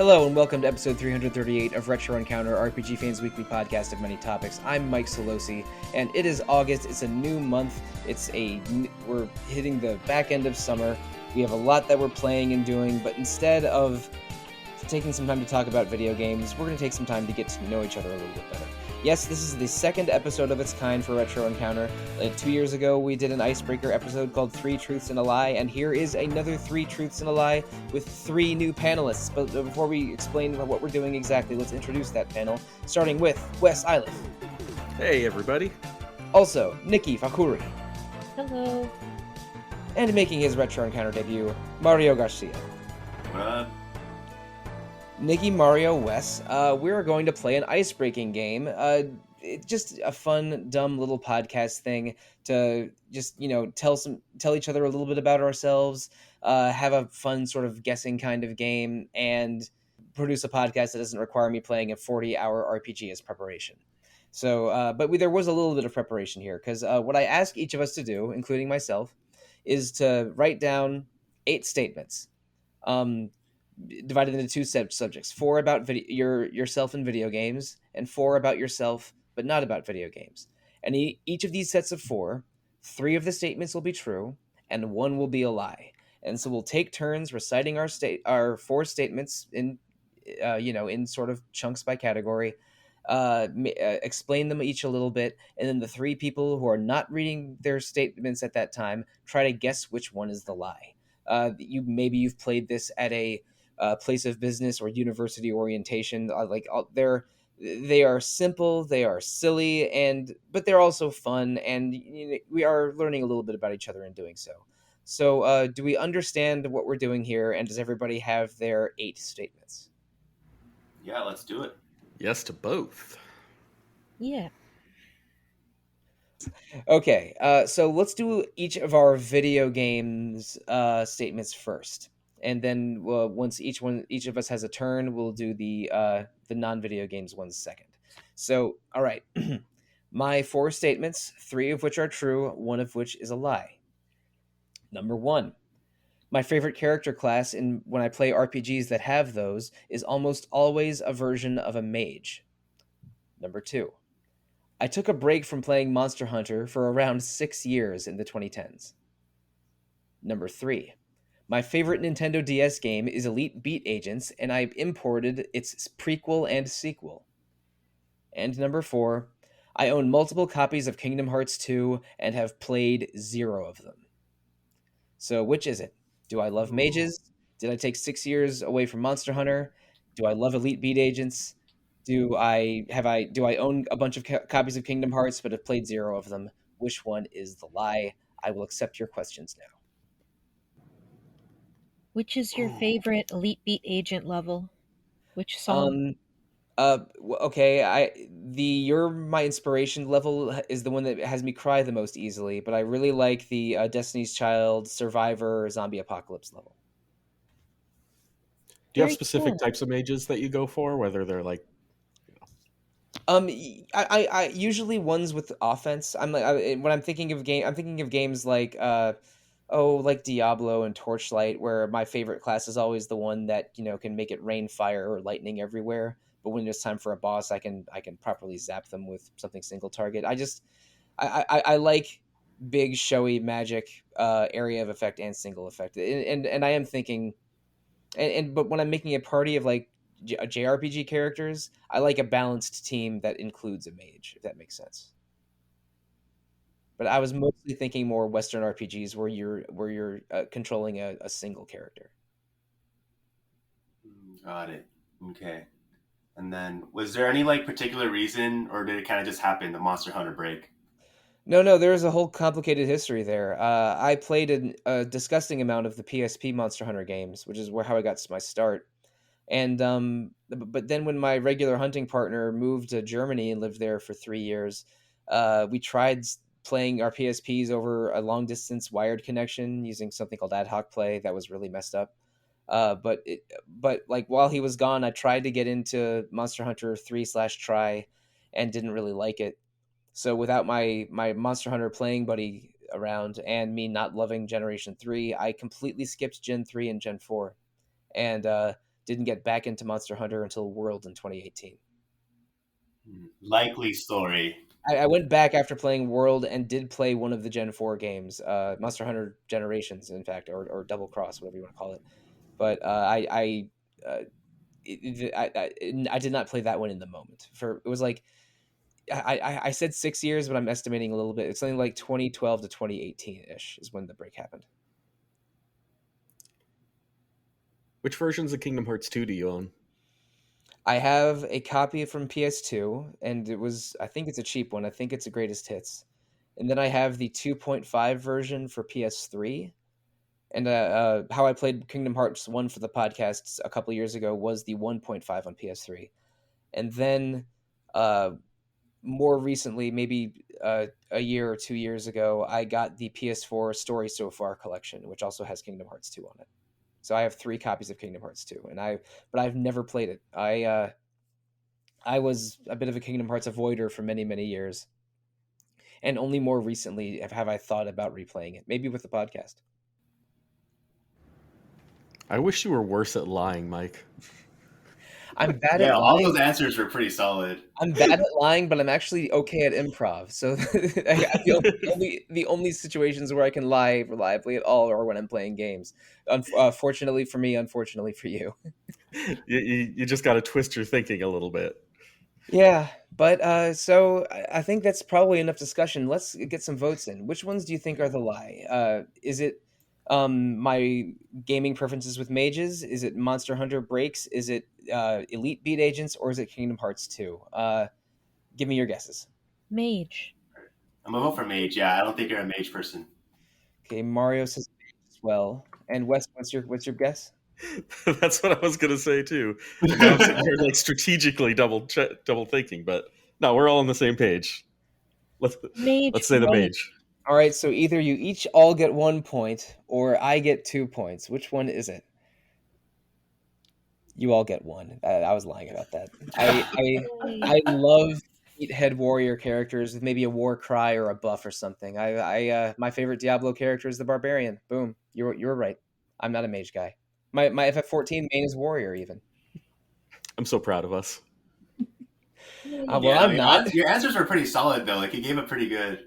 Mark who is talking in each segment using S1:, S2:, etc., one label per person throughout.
S1: Hello and welcome to episode 338 of Retro Encounter, RPGFan's weekly podcast of many topics. I'm Mike Sollosi, and it is August. It's a new month. We're hitting the back end of summer. We have a lot that we're playing and doing, but instead of taking some time to talk about video games, we're going to take some time to get to know each other a little bit better. Yes, this is the second episode of its kind for Retro Encounter. 2 years ago, we did an icebreaker episode called 3 Truths and a Lie, and here is another 3 Truths and a Lie with 3 new panelists. But before we explain what we're doing exactly, let's introduce that panel, starting with Wes Iliff.
S2: Hey, everybody.
S1: Also, Niki, Fakhoori.
S3: Hello.
S1: And making his Retro Encounter debut, Mario Garcia.
S4: What up?
S1: Niki, Mario, Wes, we are going to play an ice-breaking game. It's just a fun, dumb little podcast thing to just, tell each other a little bit about ourselves, have a fun sort of guessing kind of game, and produce a podcast that doesn't require me playing a 40-hour RPG as preparation. So, there was a little bit of preparation here, because what I ask each of us to do, including myself, is to write down 8 statements. Divided into 2 subjects: 4 about yourself in video games, and 4 about yourself but not about video games. And each of these sets of 4, 3 of the statements will be true, and 1 will be a lie. And so we'll take turns reciting our 4 statements in sort of chunks by category. Explain them each a little bit, and then the 3 people who are not reading their statements at that time try to guess which one is the lie. You've played this at a place of business or university orientation. They are simple, they are silly, but they're also fun, and we are learning a little bit about each other in doing so. So, do we understand what we're doing here, and does everybody have their 8 statements?
S4: Yeah, let's do it.
S2: Yes to both.
S3: Yeah.
S1: Okay, so let's do each of our video games statements first, and then once each of us has a turn, we'll do the non-video games ones second. So, all right, my 4 statements, 3 of which are true, 1 of which is a lie. Number 1, my favorite character class when I play RPGs that have those is almost always a version of a mage. Number 2, I took a break from playing Monster Hunter for around 6 years in the 2010s. Number 3, my favorite Nintendo DS game is Elite Beat Agents, and I imported its prequel and sequel. And number 4, I own multiple copies of Kingdom Hearts 2 and have played 0 of them. So which is it? Do I love mages? Did I take 6 years away from Monster Hunter? Do I love Elite Beat Agents? Do I own a bunch of copies of Kingdom Hearts but have played 0 of them? Which one is the lie? I will accept your questions now.
S3: Which is your favorite Elite Beat Agent level? Which song?
S1: Okay, You're My Inspiration level is the one that has me cry the most easily, but I really like the Destiny's Child, Survivor, Zombie Apocalypse level.
S2: Do you have specific types of mages that you go for, whether they're like...
S1: I usually ones with offense. When I'm thinking of games like like Diablo and Torchlight, where my favorite class is always the one that can make it rain fire or lightning everywhere. But when it's time for a boss, I can properly zap them with something single target. I like big showy magic, area of effect and single effect, and I am thinking, but when I'm making a party of like JRPG characters, I like a balanced team that includes a mage, if that makes sense. But I was mostly thinking more Western RPGs where you're controlling a single character.
S4: Got it. Okay. And then, was there any particular reason, or did it kind of just happen, the Monster Hunter break?
S1: No, there's a whole complicated history there. I played a disgusting amount of the PSP Monster Hunter games, which is how I got my start. And but then when my regular hunting partner moved to Germany and lived there for 3 years, we tried playing our PSPs over a long distance wired connection using something called ad hoc play that was really messed up. But while he was gone, I tried to get into Monster Hunter 3/Try and didn't really like it. So without my Monster Hunter playing buddy around and me not loving Generation 3, I completely skipped Gen 3 and Gen 4 and didn't get back into Monster Hunter until World in 2018.
S4: Likely story.
S1: I went back after playing World and did play one of the Gen 4 games, Monster Hunter Generations, in fact, or Double Cross, whatever you want to call it. But I did not play that one in the moment. It was like I said 6 years, but I'm estimating a little bit. It's something like 2012 to 2018 ish is when the break happened.
S2: Which versions of Kingdom Hearts 2 do you own?
S1: I have a copy from PS2, and I think it's a cheap one. I think it's a greatest hits. And then I have the 2.5 version for PS3. And how I played Kingdom Hearts 1 for the podcasts a couple years ago was the 1.5 on PS3. And then more recently, maybe a year or 2 years ago, I got the PS4 Story So Far collection, which also has Kingdom Hearts 2 on it. So I have 3 copies of Kingdom Hearts 2, but I've never played it. I was a bit of a Kingdom Hearts avoider for many, many years, and only more recently have I thought about replaying it, maybe with the podcast.
S2: I wish you were worse at lying, Mike.
S1: I'm bad
S4: Yeah,
S1: at
S4: all
S1: lying.
S4: those answers were pretty solid.
S1: I'm bad at lying, but I'm actually okay at improv. So the only situations where I can lie reliably at all are when I'm playing games. Fortunately for me, unfortunately for you.
S2: You just got to twist your thinking a little bit.
S1: Yeah, but so I think that's probably enough discussion. Let's get some votes in. Which ones do you think are the lie? Is it my gaming preferences with mages? Is it Monster Hunter breaks? Is it Elite Beat Agents? Or is it Kingdom Hearts 2? Give me your guesses.
S3: Mage.
S4: I'm gonna vote for mage. Yeah, I don't think you're a mage person.
S1: Okay, Mario says mage as well. And Wes, what's your guess?
S2: That's what I was going to say too. Now I'm sitting here like strategically double thinking, but no, we're all on the same page. Let's say the
S3: right.
S2: mage.
S1: All right, so either you each all get 1 point, or I get 2 points. Which one is it? You all get 1. I was lying about that. I love head warrior characters with maybe a war cry or a buff or something. My favorite Diablo character is the barbarian. Boom, you're right. I'm not a mage guy. My FF14 main is warrior even.
S2: I'm so proud of us.
S1: Well,
S4: Yeah,
S1: I'm not.
S4: your answers were pretty solid though. Like you gave a pretty good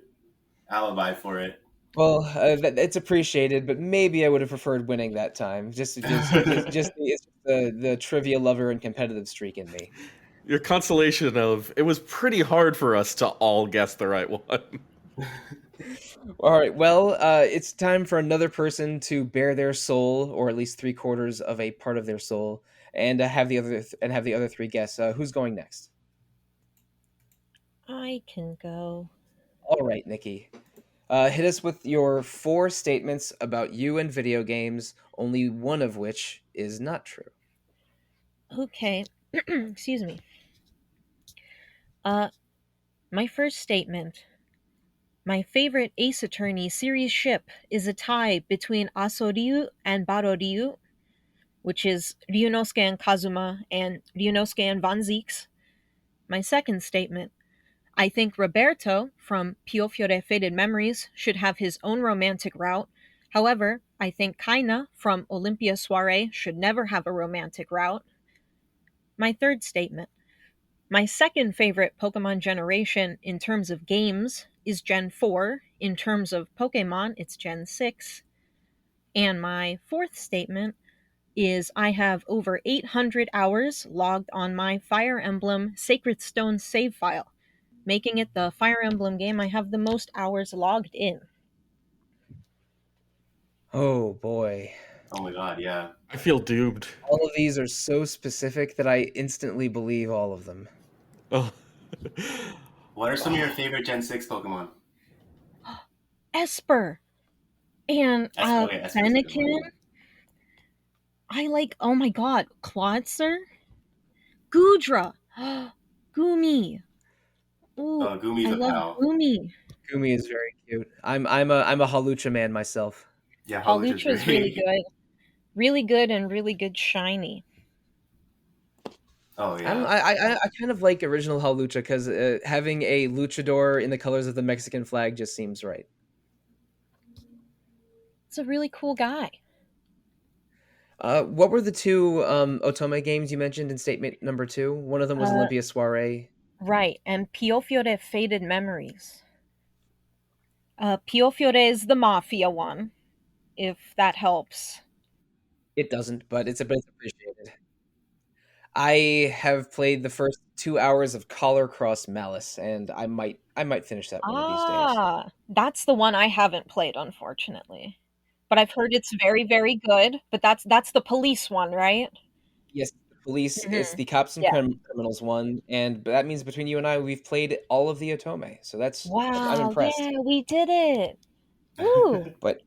S4: alibi for it.
S1: Well, it's appreciated, but maybe I would have preferred winning that time. Just the trivia lover and competitive streak in me.
S2: Your consolation of it was pretty hard for us to all guess the right one.
S1: All right. Well, it's time for another person to bear their soul, or at least 3/4 of a part of their soul, and have the other 3 guess. Who's going next?
S3: I can go.
S1: All right, Nikki. Hit us with your 4 statements about you and video games, only one of which is not true.
S3: Okay. Excuse me. My first statement. My favorite Ace Attorney series ship is a tie between Aso-ryu and Baro-ryu, which is Ryunosuke and Kazuma and Ryunosuke and Van Zieks. My second statement. I think Roberto from Pio Fiore Faded Memories should have his own romantic route. However, I think Kaina from Olympia Soiree should never have a romantic route. My third statement. My second favorite Pokemon generation in terms of games is Gen 4. In terms of Pokemon, it's Gen 6. And my fourth statement is I have over 800 hours logged on my Fire Emblem Sacred Stone save file, making it the Fire Emblem game I have the most hours logged in.
S1: Oh boy.
S4: Oh my god, yeah.
S2: I feel doomed.
S1: All of these are so specific that I instantly believe all of them.
S2: Oh.
S4: What are some of your favorite Gen 6 Pokemon?
S3: Esper and
S4: Esper's a good one.
S3: Fennekin. I like, oh my god, Clawitzer, Goodra, Gumi. Ooh,
S4: Oh, Gumi's
S3: I
S4: a
S3: love
S4: pal.
S3: Gumi.
S1: Gumi is very cute. I'm a Halucha man myself.
S4: Yeah,
S3: Halucha is really
S4: great.
S3: good. Really good and really good shiny.
S4: Oh
S1: I
S4: yeah.
S1: don't. I kind of like original Halucha because having a luchador in the colors of the Mexican flag just seems right.
S3: It's a really cool guy.
S1: What were the two Otome games you mentioned in statement number 2? One of them was
S3: Uh,
S1: Olympia Soiree.
S3: right, and Piofiore Faded Memories. Piofiore is the Mafia one, if that helps.
S1: It doesn't, but it's appreciated. I have played the first 2 hours of Collar Cross Malice, and I might finish that one of these days.
S3: That's the one I haven't played, unfortunately. But I've heard it's very, very good. But that's the police one, right?
S1: Yes, the police. It's
S3: Hmm.
S1: the cops and
S3: Yeah.
S1: criminals one, and that means between you and I, we've played all of the Otome. So I'm
S3: Wow,
S1: impressed.
S3: yeah, we did it. Woo!
S1: But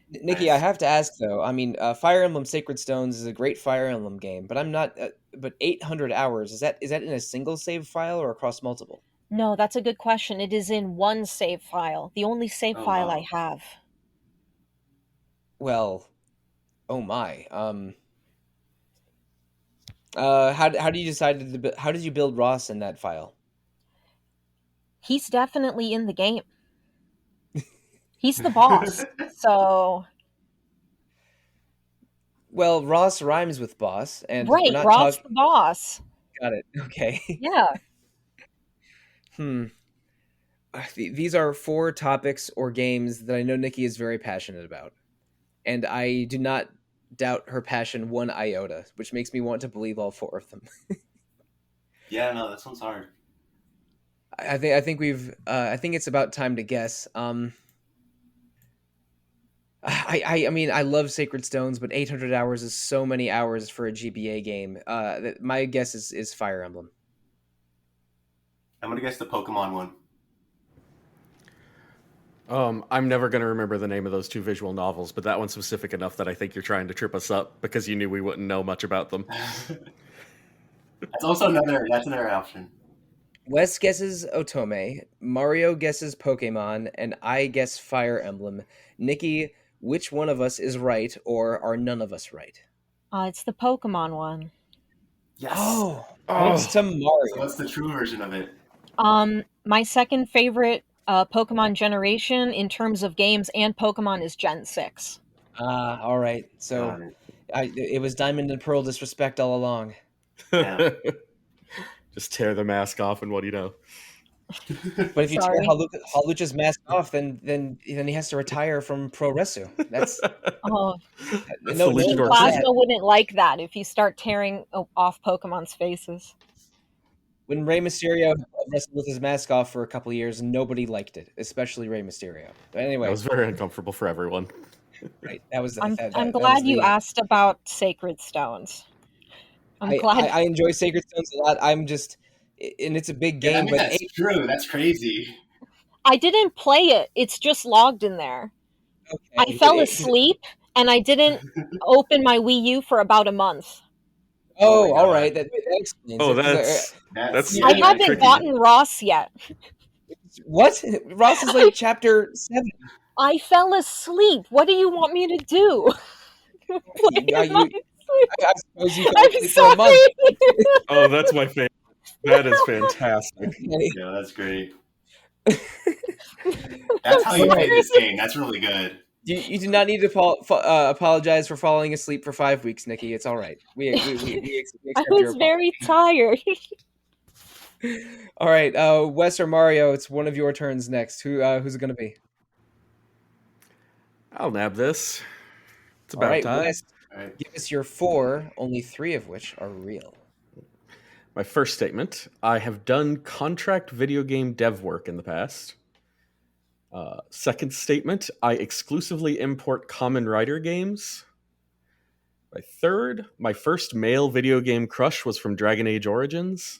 S1: Nikki, I
S4: Nice.
S1: have to ask though. I mean, Fire Emblem Sacred Stones is a great Fire Emblem game, but I'm not. But 800 hours is that in a single save file or across multiple?
S3: No, that's a good question. It is in one save file, the only save
S4: Oh
S3: file I
S4: wow.
S3: have.
S1: Well, oh my. How do you decide how did you build Ross in that file?
S3: He's definitely in the game. He's the boss. So,
S1: Well, Ross rhymes with boss, and we're
S3: right,
S1: not
S3: Ross
S1: talking.
S3: the boss.
S1: Got it. Okay.
S3: Yeah.
S1: Hmm. These are 4 topics or games that I know Nikki is very passionate about, and I do not doubt her passion one iota, which makes me want to believe all 4 of them.
S4: Yeah, no, that sounds hard.
S1: I think it's about time to guess. I mean I love Sacred Stones, but 800 hours is so many hours for a GBA game. My guess is Fire Emblem.
S4: I'm gonna guess the Pokemon one.
S2: I'm never going to remember the name of those 2 visual novels, but that one's specific enough that I think you're trying to trip us up because you knew we wouldn't know much about them.
S4: That's another option.
S1: Wes guesses Otome, Mario guesses Pokemon, and I guess Fire Emblem. Nikki, which one of us is right, or are none of us right?
S3: It's the Pokemon one.
S4: Yes.
S1: Oh, points
S2: Oh,
S1: to
S4: So
S1: Mario.
S4: what's the true version of it?
S3: My second favorite Pokemon generation in terms of games and Pokemon is Gen 6.
S1: All right. So
S4: Got it.
S1: it was Diamond and Pearl disrespect all along.
S4: Yeah.
S2: just tear the mask off and what do you know?
S1: But if you tear
S3: Sorry.
S1: Halucha's mask off, then he has to retire from Pro Resu. That's
S3: Oh,
S2: That's
S1: no
S2: the
S1: no
S2: Legion
S1: one
S3: Team
S2: or
S1: wants
S2: Two.
S3: Plasma
S1: that.
S3: wouldn't like that if you start tearing off Pokemon's faces.
S1: When Rey Mysterio wrestled with his mask off for a couple of years, nobody liked it, especially Rey Mysterio. But
S2: That
S1: anyway,
S2: was very uncomfortable for everyone.
S1: right? That was
S3: I'm
S1: that was
S3: glad you
S1: the.
S3: asked about Sacred Stones. I'm glad.
S1: I enjoy Sacred Stones a lot. I'm just, and it's a big
S4: Yeah, that
S1: game,
S4: means
S1: but
S4: that's true. That's crazy.
S3: I didn't play it. It's just logged in there. I
S1: okay.
S3: fell asleep and I didn't open my Wii U for about a month.
S4: Oh my
S1: Oh, all
S4: god.
S1: right. That explains
S2: Oh,
S1: it. Because
S2: that's
S3: I
S4: That's
S3: haven't
S2: tricky.
S3: gotten Ross yet.
S1: what Ross is like chapter 7.
S3: I fell asleep. What do you want me to do? Play in my
S1: You
S3: sleep.
S1: I suppose you fell
S3: I'm
S1: asleep for a month.
S3: sorry.
S2: Oh, that's my favorite. That is fantastic.
S1: Okay.
S4: Yeah, that's great.
S3: I'm
S4: That's how you
S1: All
S4: play
S1: right.
S4: this game. That's really good.
S1: You do not need to apologize for falling asleep for 5 weeks, Nikki. It's all right. We
S3: I
S1: accept your
S3: was
S1: apology.
S3: very tired.
S1: All right, Wes or Mario, it's one of your turns next. Who's it going to be?
S2: I'll nab this. It's
S1: All
S2: about
S1: right,
S2: time.
S1: Wes,
S4: All right.
S1: give us your 4, only 3 of which are real.
S2: My first statement: I have done contract video game dev work in the past. Second statement: I exclusively import Common Writer games. My third: my first male video game crush was from Dragon Age Origins.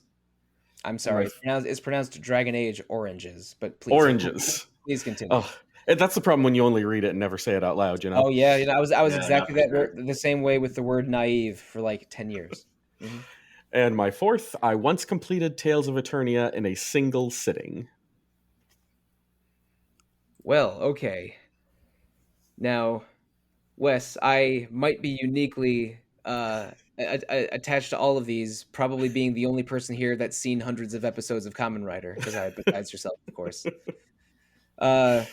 S1: I'm sorry, it's pronounced Dragon Age Oranges, but please
S2: Oranges.
S1: please continue.
S2: Oh, and that's the problem when you only read it and never say it out loud. You know.
S1: Oh yeah, I was
S4: Yeah,
S1: exactly
S4: no, for
S1: that
S4: sure.
S1: the same way with the word naive for like 10 years. Mhm.
S2: And my fourth: I once completed Tales of Eternia in a single sitting.
S1: Well, okay. Now, Wes, I might be uniquely attached to all of these, probably being the only person here that's seen hundreds of episodes of Kamen Rider, besides yourself, of course. Uh,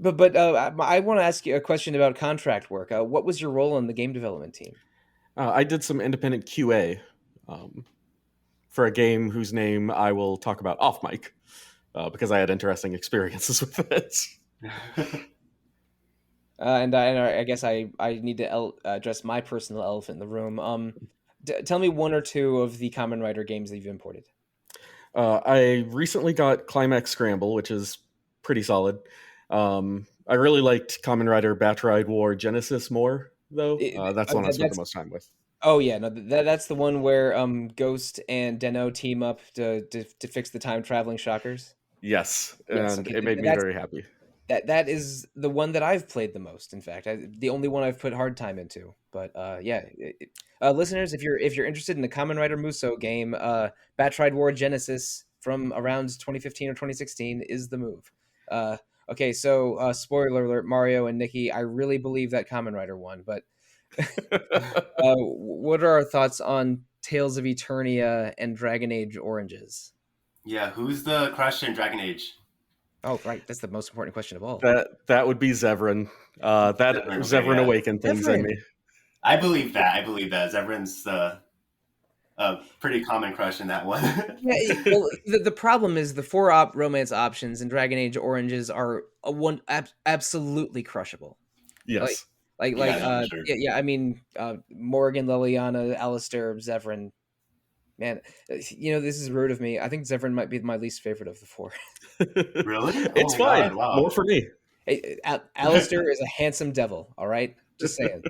S1: But I want to ask you a question about contract work. What was your role in the game development team?
S2: I did some independent QA for a game whose name I will talk about off mic because I had interesting experiences with it.
S1: And I guess I need to address my personal elephant in the room. Tell me one or two of the Kamen Rider games that you've imported.
S2: I recently got Climax Scramble, which is pretty solid. I really liked Kamen Rider Batch Ride War Genesis more, though. That's the one I spent the most time with.
S1: Oh yeah, no, that's the one where Ghost and Deno team up to fix the time traveling shockers.
S2: Yes, and
S1: Yes, okay,
S2: it made me very happy.
S1: That is the one that I've played the most. In fact, the only one I've put hard time into. But yeah, listeners, if you're interested in the Kamen Rider Muso game, Batch Ride War Genesis from around 2015 or 2016 is the move. Okay, so spoiler alert, Mario and Niki, I really believe that Kamen Rider won. But what are our thoughts on Tales of Eternia and Dragon Age Oranges?
S4: Yeah, who's the crush in Dragon Age?
S1: Oh, right. That's the most important question of all.
S2: That would be Zevran. Zevran awakened things in me.
S4: I believe that. Zevran's a pretty common crush in that one.
S1: Yeah, well, the problem is the 4 romance options in Dragon Age Oranges are absolutely crushable.
S2: Yes.
S4: Sure.
S1: Yeah. I mean, Morgan, Liliana, Alistair, Zevran. Man, this is rude of me. I think Zevran might be my least favorite of the 4.
S4: Really?
S2: It's fine. God, wow. More for me.
S1: Hey, Alistair is a handsome devil. All right, just saying.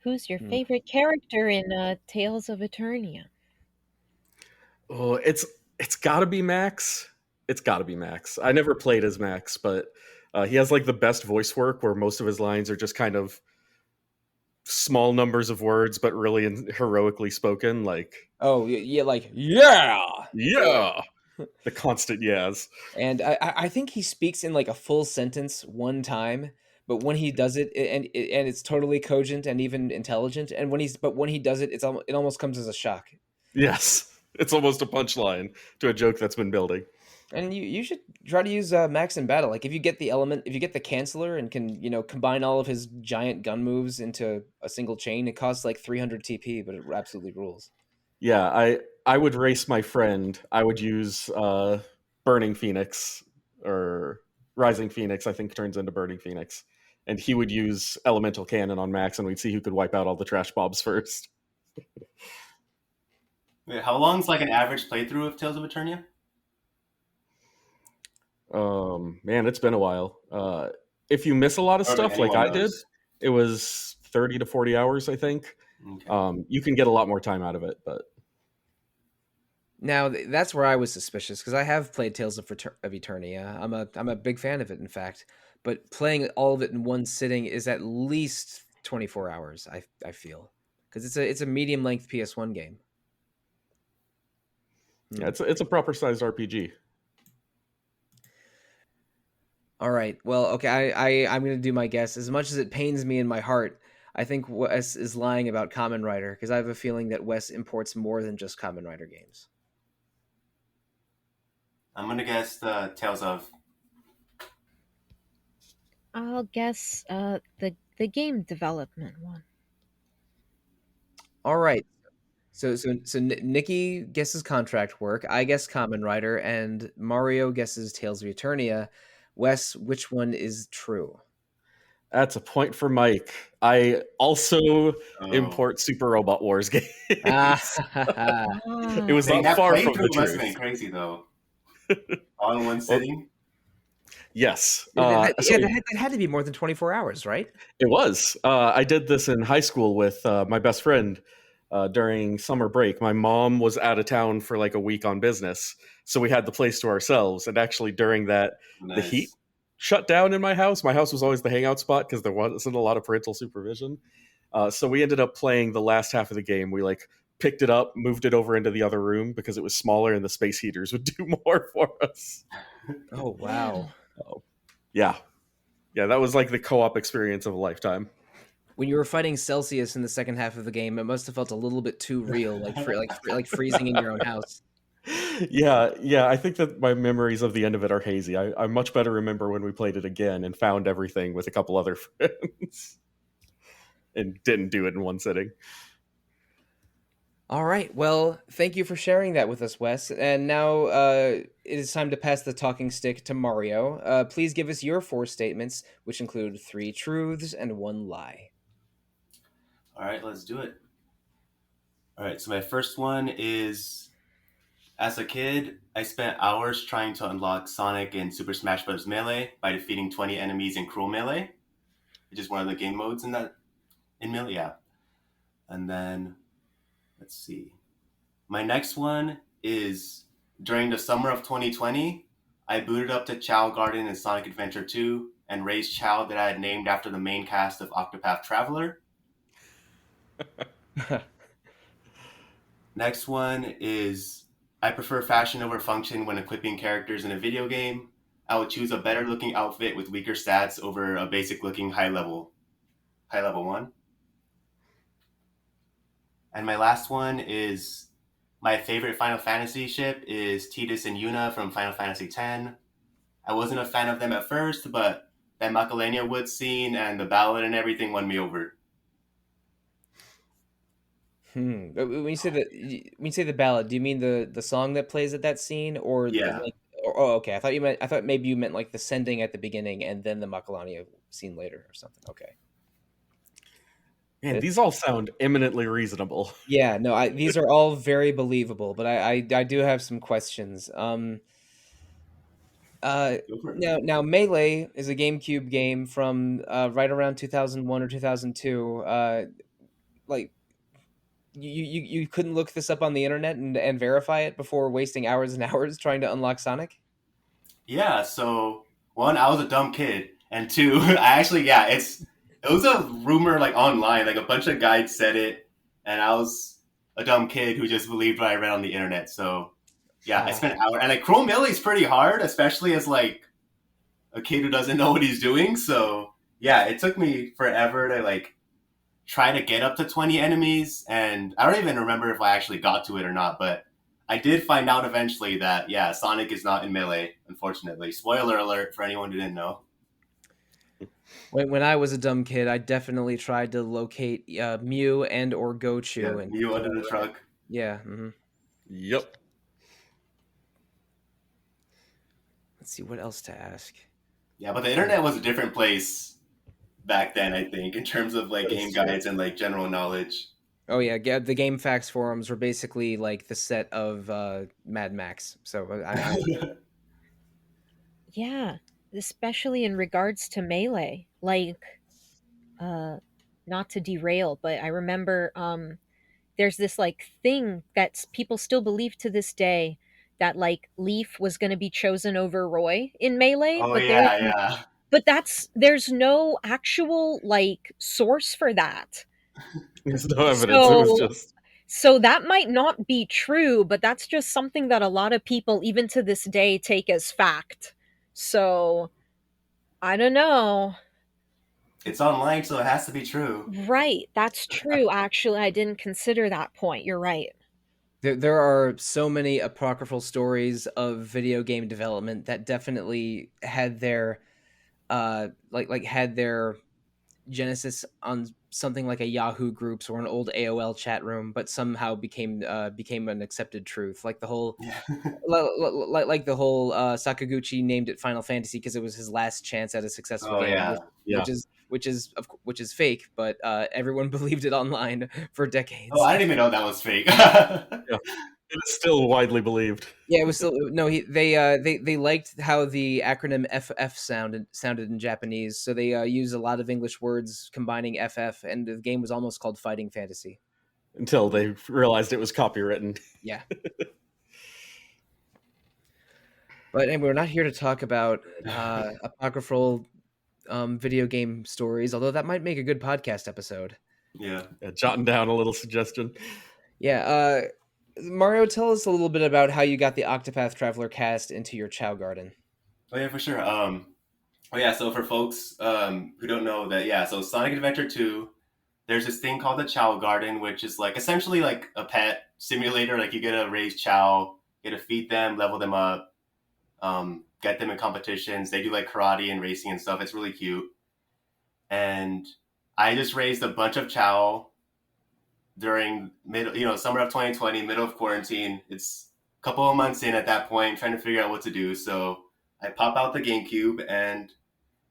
S3: Who's your favorite character in Tales of Eternia?
S2: Oh, it's got to be Max. It's got to be Max. I never played as Max, but he has like the best voice work where most of his lines are just kind of small numbers of words, but really heroically spoken. Like,
S1: oh yeah, like yeah.
S2: The constant yes.
S1: And I think he speaks in like a full sentence one time, but when he does it, and it's totally cogent and even intelligent, and when he does it, it almost comes as a shock.
S2: Yes, it's almost a punchline to a joke that's been building.
S1: And you should try to use Max in battle. Like if you get the canceller and can combine all of his giant gun moves into a single chain, it costs like 300 TP, but it absolutely rules.
S2: Yeah, I would race my friend. I would use Burning Phoenix or Rising Phoenix. I think turns into Burning Phoenix, and he would use Elemental Cannon on Max, and we'd see who could wipe out all the trash mobs first.
S4: Wait, how long's like an average playthrough of Tales of Eternia?
S2: Man, it's been a while. If you miss a lot of stuff like I did, it was 30 to 40 hours, I think. Okay. You can get a lot more time out of it, but
S1: now that's where I was suspicious because I have played Tales of Eternia. I'm a big fan of it, in fact. But playing all of it in one sitting is at least 24 hours. I feel because it's a medium length PS1 game.
S2: Yeah, it's a proper sized RPG.
S1: All right. Well, okay. I'm going to do my guess. As much as it pains me in my heart, I think Wes is lying about Kamen Rider because I have a feeling that Wes imports more than just Kamen Rider games.
S4: I'm going to guess the Tales of.
S3: I'll guess the game development one.
S1: All right. So Niki guesses contract work. I guess Kamen Rider, and Mario guesses Tales of Eternia. Wes, which one is true?
S2: That's a point for Mike. I also import Super Robot Wars games. It was not far from the truth.
S4: Must have been crazy though. All in one sitting.
S2: Yes.
S1: That had to be more than 24 hours, right?
S2: It was. I did this in high school with my best friend during summer break. My mom was out of town for like a week on business, so we had the place to ourselves. And actually during that, the heat shut down in my house. My house was always the hangout spot because there wasn't a lot of parental supervision. So we ended up playing the last half of the game. We like picked it up, moved it over into the other room because it was smaller and the space heaters would do more for us.
S1: Oh, wow.
S2: Yeah, that was like the co-op experience of a lifetime.
S1: When you were fighting Celsius in the second half of the game, it must have felt a little bit too real, like freezing in your own house.
S2: Yeah. I think that my memories of the end of it are hazy. I much better remember when we played it again and found everything with a couple other friends and didn't do it in one sitting.
S1: All right. Well, thank you for sharing that with us, Wes. And now it is time to pass the talking stick to Mario. Please give us your 4 statements, which include 3 truths and 1 lie.
S4: All right, let's do it. All right, so my first one is, as a kid, I spent hours trying to unlock Sonic in Super Smash Bros. Melee by defeating 20 enemies in Cruel Melee, which is one of the game modes in Melee. Yeah. And then, let's see. My next one is, during the summer of 2020, I booted up the Chow Garden in Sonic Adventure 2 and raised Chow that I had named after the main cast of Octopath Traveler. Next one is, I prefer fashion over function when equipping characters in a video game. I would choose a better looking outfit with weaker stats over a basic looking high level one. And my last one is, my favorite Final Fantasy ship is Tidus and Yuna from Final Fantasy X. I wasn't a fan of them at first, but that Macalania Woods scene and the ballad and everything won me over.
S1: When you say the ballad, do you mean the song that plays at that scene, or
S4: Yeah.
S1: oh, okay. I thought maybe you meant like the sending at the beginning and then the Makalania scene later or something. Okay.
S2: Man, these all sound eminently reasonable.
S1: Yeah, no, these are all very believable, but I do have some questions.
S4: Go for it.
S1: Now Melee is a GameCube game from right around 2001 or 2002. Like you couldn't look this up on the internet and verify it before wasting hours and hours trying to unlock Sonic?
S4: Yeah, so one, I was a dumb kid, and two, I actually, yeah, it was a rumor like online, like a bunch of guys said it, and I was a dumb kid who just believed what I read on the internet. So yeah, I spent hours, and like Chrome Melee is pretty hard, especially as like a kid who doesn't know what he's doing. So yeah, it took me forever to like try to get up to 20 enemies, and I don't even remember if I actually got to it or not, but I did find out eventually that, yeah, Sonic is not in Melee, unfortunately. Spoiler alert for anyone who didn't know.
S1: When I was a dumb kid, I definitely tried to locate Mew and or Gochu.
S4: Yeah,
S1: And
S4: Mew under the truck.
S1: yeah. Mm-hmm.
S2: Yep.
S1: Let's see what else to ask.
S4: Yeah, but the internet was a different place back then, I think, in terms of like game guides and like general knowledge.
S1: Oh yeah, the Game Facts forums were basically like the set of Mad Max. So
S3: Yeah, especially in regards to Melee. Like, not to derail, but I remember there's this like thing that people still believe to this day that like Leaf was going to be chosen over Roy in Melee,
S4: Oh
S3: but
S4: yeah, yeah.
S3: there's no actual like source for that.
S2: There's no evidence. It was
S3: So
S2: just
S3: so that might not be true, but that's just something that a lot of people even to this day take as fact. So I don't know.
S4: It's online, so it has to be true.
S3: Right, that's true. Actually, I didn't consider that point. You're right.
S1: there are so many apocryphal stories of video game development that definitely had their had their genesis on something like a Yahoo groups or an old AOL chat room, but somehow became an accepted truth. Like the whole
S4: Yeah.
S1: like the whole Sakaguchi named it Final Fantasy because it was his last chance at a successful
S4: Oh
S1: game,
S4: yeah.
S2: yeah.
S1: which is fake, but everyone believed it online for decades.
S4: Oh, I didn't even know that was fake.
S2: Yeah. It is still widely believed.
S1: Yeah, it was still no. They liked how the acronym FF sounded in Japanese, so they used a lot of English words combining FF, and the game was almost called Fighting Fantasy.
S2: Until they realized it was copywritten.
S1: Yeah. But anyway, we're not here to talk about apocryphal video game stories, although that might make a good podcast episode.
S4: Yeah.
S2: Jotting down a little suggestion.
S1: Yeah. Mario, tell us a little bit about how you got the Octopath Traveler cast into your Chow Garden.
S4: Oh yeah, for sure. Oh yeah, so for folks who don't know that, yeah, so Sonic Adventure 2, there's this thing called the Chow Garden, which is like essentially like a pet simulator. Like you get a raised Chow, get to feed them, level them up, get them in competitions. They do like karate and racing and stuff. It's really cute. And I just raised a bunch of chow during summer of 2020, middle of quarantine. It's a couple of months in at that point, trying to figure out what to do. So I pop out the GameCube and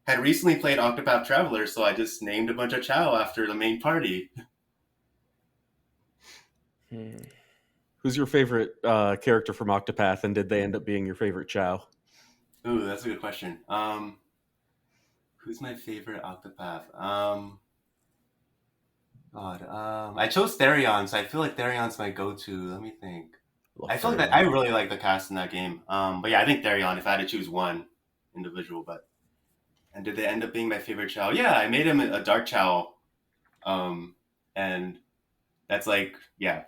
S4: had recently played Octopath Traveler, so I just named a bunch of chow after the main party.
S2: Who's your favorite character from Octopath, and did they end up being your favorite chow?
S4: Ooh, that's a good question. Who's my favorite Octopath? I chose Therion, so I feel like Therion's my go-to. Let me think. I feel like I really like the cast in that game. But yeah, I think Therion if I had to choose one individual. And did they end up being my favorite chow? Yeah, I made him a dark chow. And that's like, yeah,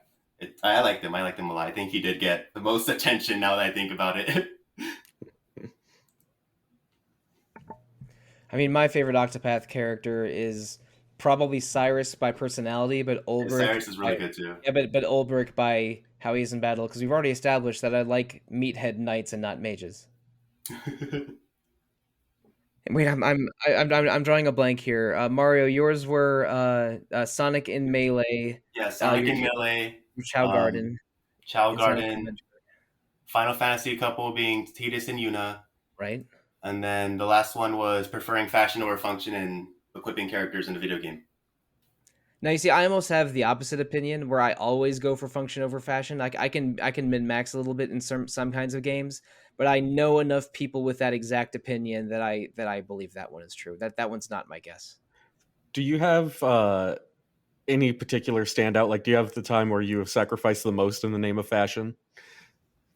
S4: I liked him. I liked him a lot. I think he did get the most attention now that I think about it.
S1: I mean, my favorite Octopath character is probably Cyrus by personality, but Ulbrich.
S4: Cyrus is really good too.
S1: Yeah, but Ulbrich by how he's in battle, because we've already established that I like meathead knights and not mages. Wait, I'm drawing a blank here. Mario, yours were Sonic in Melee.
S4: Yeah, Sonic in Melee.
S1: Chow Garden.
S4: Chow Garden. Final Fantasy couple being Tidus and Yuna.
S1: Right.
S4: And then the last one was preferring fashion over function and equipping characters in the video game.
S1: Now you see, I almost have the opposite opinion, where I always go for function over fashion. I can min max a little bit in some kinds of games, but I know enough people with that exact opinion that I believe that one is true. That one's not my guess.
S2: Do you have any particular standout? Like, do you have the time where you have sacrificed the most in the name of fashion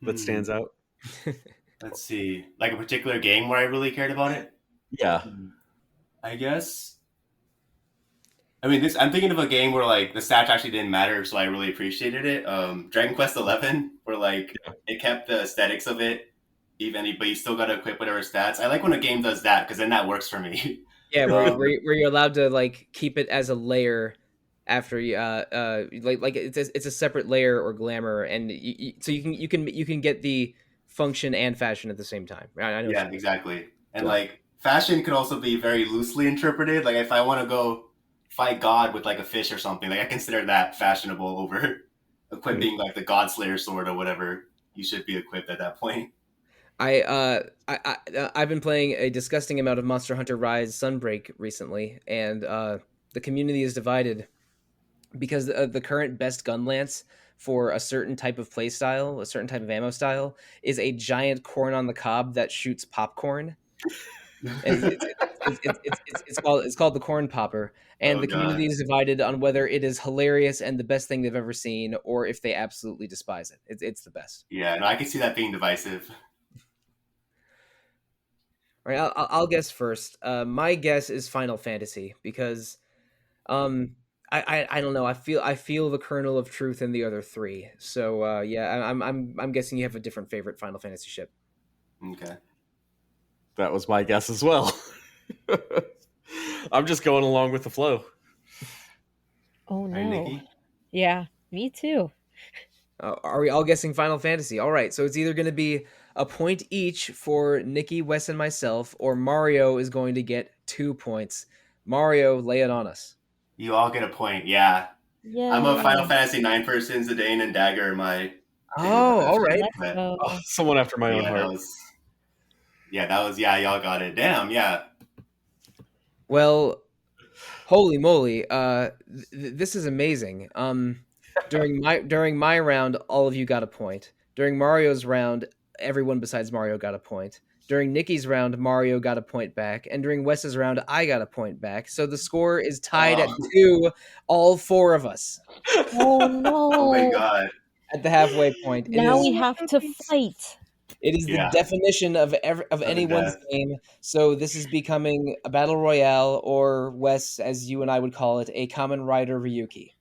S2: that stands out?
S4: Let's see. Like a particular game where I really cared about it?
S2: Yeah.
S4: I guess. I mean, I'm thinking of a game where like the stats actually didn't matter, so I really appreciated it. Dragon Quest XI, where like it kept the aesthetics of it, but you still got to equip whatever stats. I like when a game does that because then that works for me.
S1: Yeah, where you're allowed to like keep it as a layer after you like it's a separate layer or glamour, and so you can get the function and fashion at the same time. I know.
S4: Yeah, exactly. And like fashion could also be very loosely interpreted. Like if I want to go fight God with like a fish or something, like I consider that fashionable over equipping like the God Slayer sword or whatever you should be equipped at that point.
S1: I've been playing a disgusting amount of Monster Hunter Rise Sunbreak recently, and the community is divided because the current best gun lance for a certain type of play style, a certain type of ammo style, is a giant corn on the cob that shoots popcorn. And it's called the corn popper, and the community is divided on whether it is hilarious and the best thing they've ever seen, or if they absolutely despise it. It's the best.
S4: Yeah, no, I can see that being divisive.
S1: All right, I'll guess first. My guess is Final Fantasy because, I don't know. I feel the kernel of truth in the other three. So yeah, I'm guessing you have a different favorite Final Fantasy ship.
S4: Okay.
S2: That was my guess as well. I'm just going along with the flow.
S3: Oh no.
S4: Right, Niki?
S3: Yeah, me too.
S1: Are we all guessing Final Fantasy? All right, so it's either going to be a point each for Niki, Wes, and myself, or Mario is going to get 2 points. Mario, lay it on us.
S4: You all get a point, yeah.
S3: Yeah.
S4: I'm a Final Fantasy 9 person. Zidane and Dagger are my.
S1: Oh, all right.
S2: Someone after my own heart.
S4: Y'all got it. Damn, yeah.
S1: Well, holy moly, this is amazing. During my round, all of you got a point. During Mario's round, everyone besides Mario got a point. During Niki's round, Mario got a point back, and during Wes's round, I got a point back. So the score is tied at 2, all 4 of us.
S3: Oh no!
S4: Oh my god!
S1: At the halfway point,
S3: Now we have to fight.
S1: It is the definition of anyone's game. So this is becoming a battle royale, or Wes, as you and I would call it, a Kamen Rider Ryuki.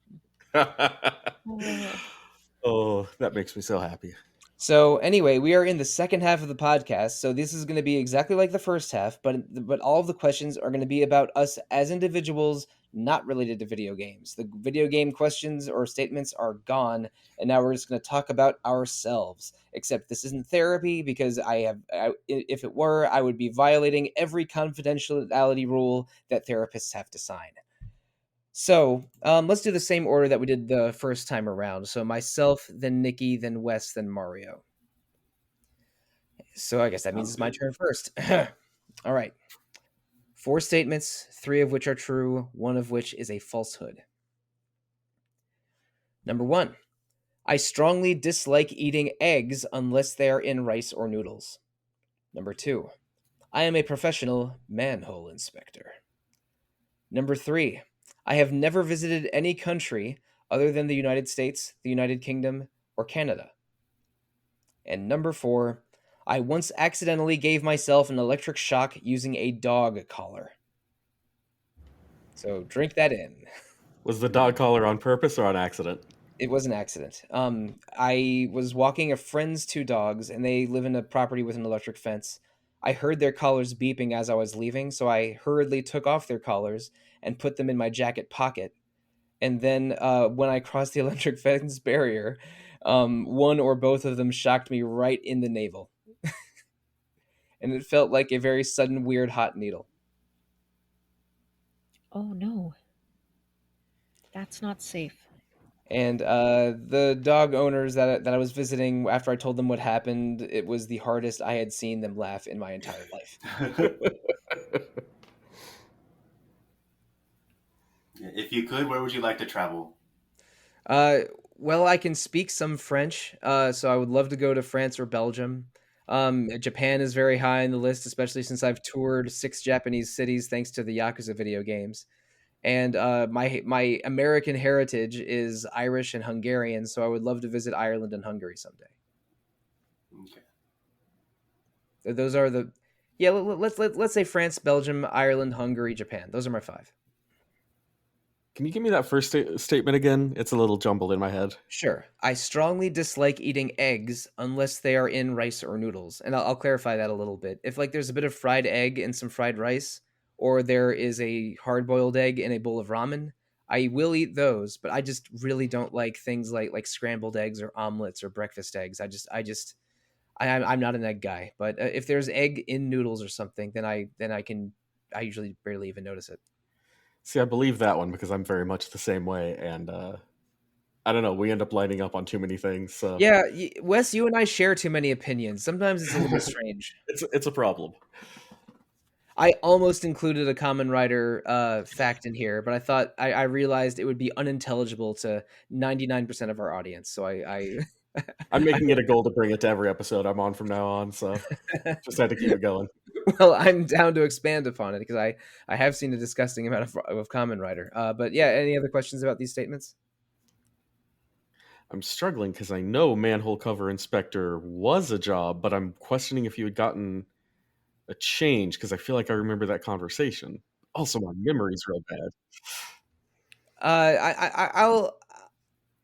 S2: Oh, that makes me so happy.
S1: So anyway, we are in the second half of the podcast. So this is going to be exactly like the first half, but all of the questions are going to be about us as individuals not related to video games. The video game questions or statements are gone, and now we're just going to talk about ourselves. Except this isn't therapy because if it were, I would be violating every confidentiality rule that therapists have to sign. So let's do the same order that we did the first time around. So myself, then Nikki, then Wes, then Mario. So I guess that means it's my turn first. All right. 4 statements, 3 of which are true, 1 of which is a falsehood. Number 1. I strongly dislike eating eggs unless they are in rice or noodles. Number 2. I am a professional manhole inspector. Number 3. I have never visited any country other than the United States, the United Kingdom, or Canada. And number 4. I once accidentally gave myself an electric shock using a dog collar. So drink that in.
S2: Was the dog collar on purpose or on accident?
S1: It was an accident. I was walking a friend's 2 dogs, and they live in a property with an electric fence. I heard their collars beeping as I was leaving, so I hurriedly took off their collars and put them in my jacket pocket. And then when I crossed the electric fence barrier, one or both of them shocked me right in the navel. And it felt like a very sudden, weird, hot needle.
S3: Oh no. That's not safe.
S1: And the dog owners that I was visiting, after I told them what happened, it was the hardest I had seen them laugh in my entire life.
S4: If you could, where would you like to travel?
S1: Well, I can speak some French, so I would love to go to France or Belgium. Japan is very high on the list, especially since I've toured 6 Japanese cities thanks to the Yakuza video games. And my American heritage is Irish and Hungarian, so I would love to visit Ireland and Hungary someday.
S4: Okay.
S1: Those are the let's say France, Belgium, Ireland, Hungary, Japan. Those are my 5.
S2: Can you give me that first statement again? It's a little jumbled in my head.
S1: Sure. I strongly dislike eating eggs unless they are in rice or noodles. And I'll clarify that a little bit. If there's a bit of fried egg and some fried rice, or there is a hard-boiled egg in a bowl of ramen, I will eat those, but I just really don't like things like scrambled eggs or omelets or breakfast eggs. I'm not an egg guy. But if there's egg in noodles or something, then I usually barely even notice it.
S2: See, I believe that one because I'm very much the same way, and I don't know, we end up lining up on too many things. So.
S1: Yeah, Wes, you and I share too many opinions. Sometimes it's a little strange.
S2: It's a problem.
S1: I almost included a Common Writer fact in here, but I thought I realized it would be unintelligible to 99% of our audience. So
S2: I'm making it a goal to bring it to every episode I'm on from now on, so just had to keep it going.
S1: Well, I'm down to expand upon it because I have seen a disgusting amount of Common Writer. But yeah, any other questions about these statements?
S2: I'm struggling because I know manhole cover inspector was a job, but I'm questioning if you had gotten a change because I feel like I remember that conversation. Also, my memory's real bad.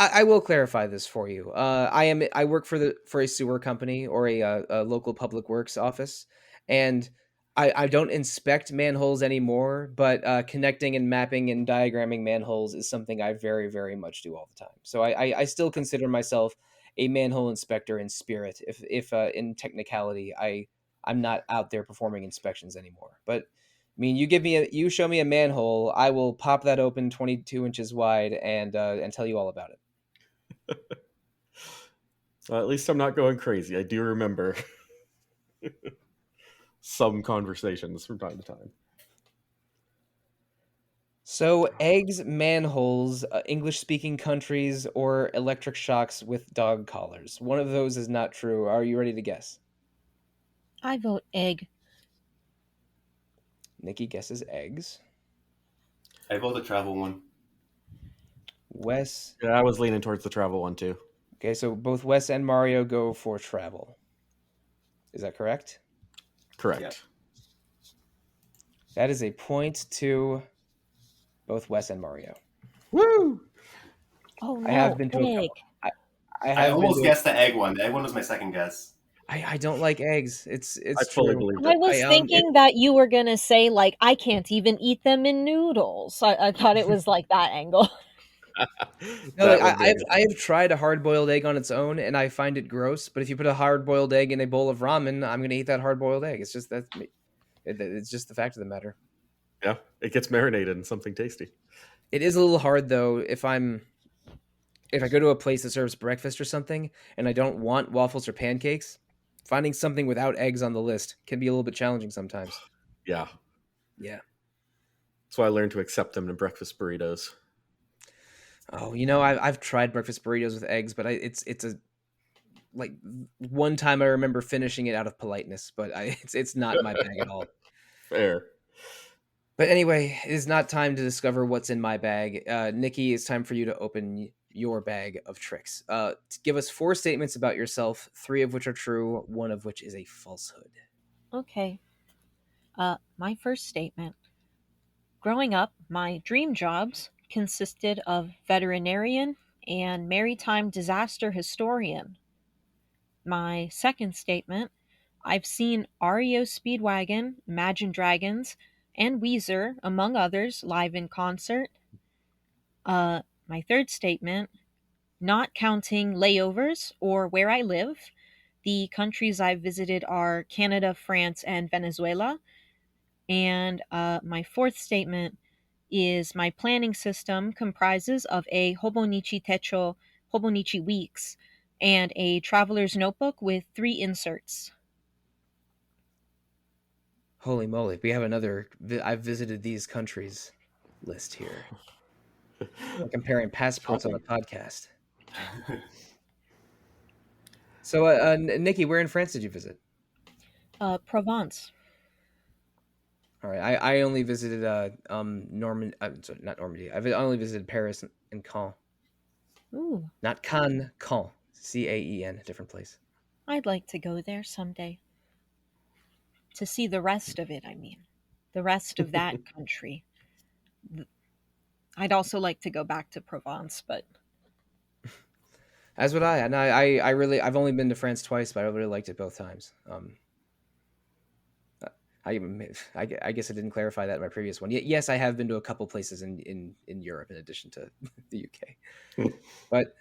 S1: I will clarify this for you. I work for a sewer company or a local public works office, and I don't inspect manholes anymore. But connecting and mapping and diagramming manholes is something I very, very much do all the time. So I still consider myself a manhole inspector in spirit. If in technicality I'm not out there performing inspections anymore. But I mean, you show me a manhole, I will pop that open 22 inches wide and tell you all about it.
S2: So at least I'm not going crazy. I do remember some conversations from time to time.
S1: So eggs, manholes, English-speaking countries, or electric shocks with dog collars. One of those is not true. Are you ready to guess?
S3: I vote egg.
S1: Nikki guesses eggs.
S4: I vote the travel one.
S1: Wes.
S2: Yeah, I was leaning towards the travel one too.
S1: Okay, so both Wes and Mario go for travel. Is that correct?
S2: Correct.
S4: Yeah.
S1: That is a point to both Wes and Mario.
S2: Woo!
S3: Oh no,
S1: I have been to
S3: egg.
S1: I
S4: I almost guessed the egg one. The egg one was my second guess.
S1: I don't like eggs.
S2: I
S1: It's
S2: fully
S1: true.
S2: believed
S3: I
S2: it.
S3: was
S1: It,
S3: thinking that you were gonna say like I can't even eat them in noodles. I thought it was like that angle.
S1: no, like
S2: That would be
S1: I have tried a hard boiled egg on its own, and I find it gross. But if you put a hard boiled egg in a bowl of ramen, I'm gonna eat that hard boiled egg. It's just it's just the fact of the matter.
S2: yeah. It gets marinated in something tasty.
S1: It is a little hard though if I go to a place that serves breakfast or something, and I don't want waffles or pancakes. Finding something without eggs on the list can be a little bit challenging sometimes.
S2: Yeah,
S1: Yeah.
S2: that's why I learned to accept them in breakfast burritos.
S1: Oh, I've tried breakfast burritos with eggs, but it's a like one time I remember finishing it out of politeness, but it's not my bag at all.
S2: Fair.
S1: But anyway, it is not time to discover what's in my bag. Nikki, it's time for you to open your bag of tricks. Give us 4 statements about yourself, 3 of which are true, 1 of which is a falsehood.
S3: Okay. My first statement. Growing up, my dream jobs consisted of veterinarian and maritime disaster historian. My second statement. I've seen REO Speedwagon, Imagine Dragons, and Weezer, among others, live in concert. My third statement. Not counting layovers or where I live, the countries I've visited are Canada, France, and Venezuela. And my fourth statement is my planning system comprises of a Hobonichi Techo, Hobonichi Weeks, and a traveler's notebook with 3 inserts.
S1: Holy moly, we have another I've visited these countries list here. We're comparing passports on a podcast. So, Nikki, where in France did you visit?
S3: Provence.
S1: All right, I only visited Normandy. Sorry, not Normandy. I've only visited Paris and Caen.
S3: Ooh,
S1: Not Cannes, Caen. Caen, different place.
S3: I'd like to go there someday. To see the rest of it, I mean. The rest of that country. I'd also like to go back to Provence, but
S1: As would I. And I really, I've only been to France twice, but I really liked it both times. I, I guess I didn't clarify that in my previous one. Yes, I have been to a couple places in Europe in addition to the UK. But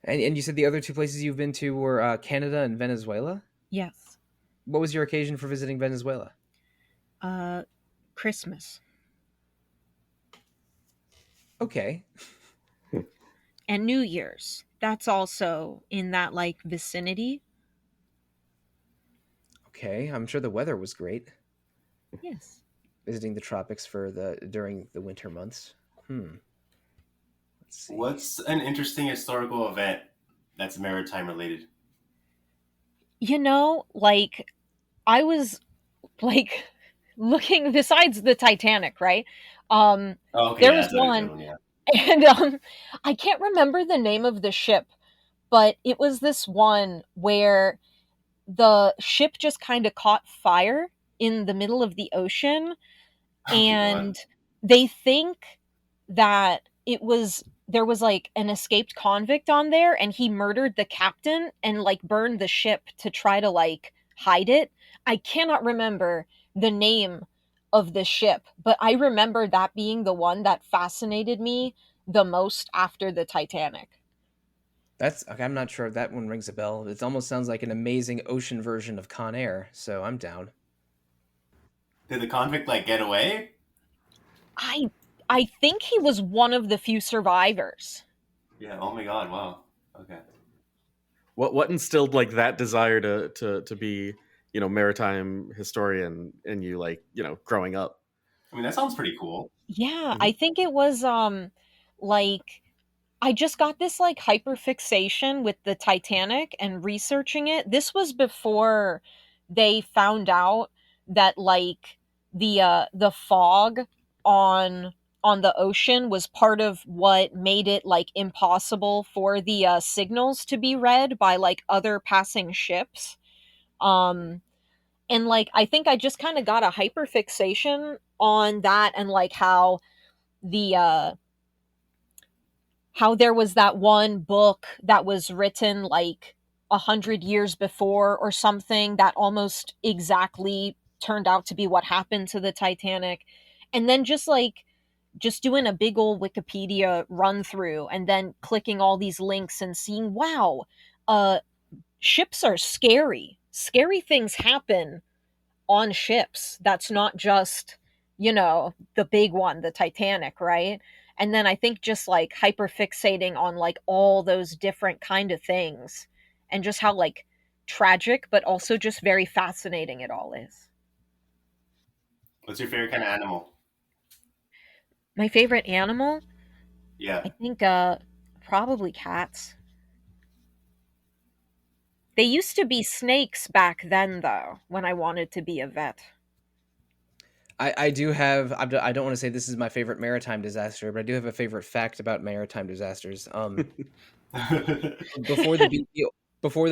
S1: and you said the other 2 places you've been to were Canada and Venezuela.
S3: yes.
S1: What was your occasion for visiting Venezuela?
S3: Christmas.
S1: Okay.
S3: And New Year's. That's also in that like vicinity.
S1: Okay, I'm sure the weather was great.
S3: Yes.
S1: Visiting the tropics during the winter months. Let's see.
S4: What's an interesting historical event that's maritime related?
S3: Like I was like looking besides the Titanic, right?
S4: Oh, okay,
S3: There
S4: yeah,
S3: was
S4: that's always a good
S3: one
S4: one, yeah.
S3: and I can't remember the name of the ship, but it was this one where the ship just kind of caught fire in the middle of the ocean
S4: Oh my god.
S3: and they think that there was like an escaped convict on there and he murdered the captain and like burned the ship to try to like hide it. I cannot remember the name of the ship, but I remember that being the one that fascinated me the most after the Titanic.
S1: That's okay. I'm not sure if that one rings a bell. It almost sounds like an amazing ocean version of Con Air, so I'm down.
S4: Did the convict like get away?
S3: I I think he was one of the few survivors.
S4: Yeah, oh my god, wow. Okay.
S2: What instilled like that desire to be, maritime historian in you, like, growing up?
S4: I mean, that sounds pretty cool.
S3: Yeah,
S2: Mhm.
S3: I think it was like I just got this like hyperfixation with the Titanic and researching it. This was before they found out that like the fog on on the ocean was part of what made it like impossible for the signals to be read by like other passing ships. Um and like I think I just kind of got a hyperfixation on that and like the how there was that one book that was written like 100 years before or something that almost exactly turned out to be what happened to the Titanic. And then just doing a big old Wikipedia run through and then clicking all these links and seeing, wow, uh, ships are scary. Scary things happen on ships. That's not just, the big one, the Titanic, right? And then I think just like hyper fixating on like all those different kind of things and just how like tragic but also just very fascinating it all is.
S4: What's your favorite kind of animal?
S3: My favorite animal,
S4: Yeah.
S3: I think probably cats. They used to be snakes back then though, when I wanted to be a vet.
S1: I do have. I don't want to say this is my favorite maritime disaster, but I do have a favorite fact about maritime disasters. Before the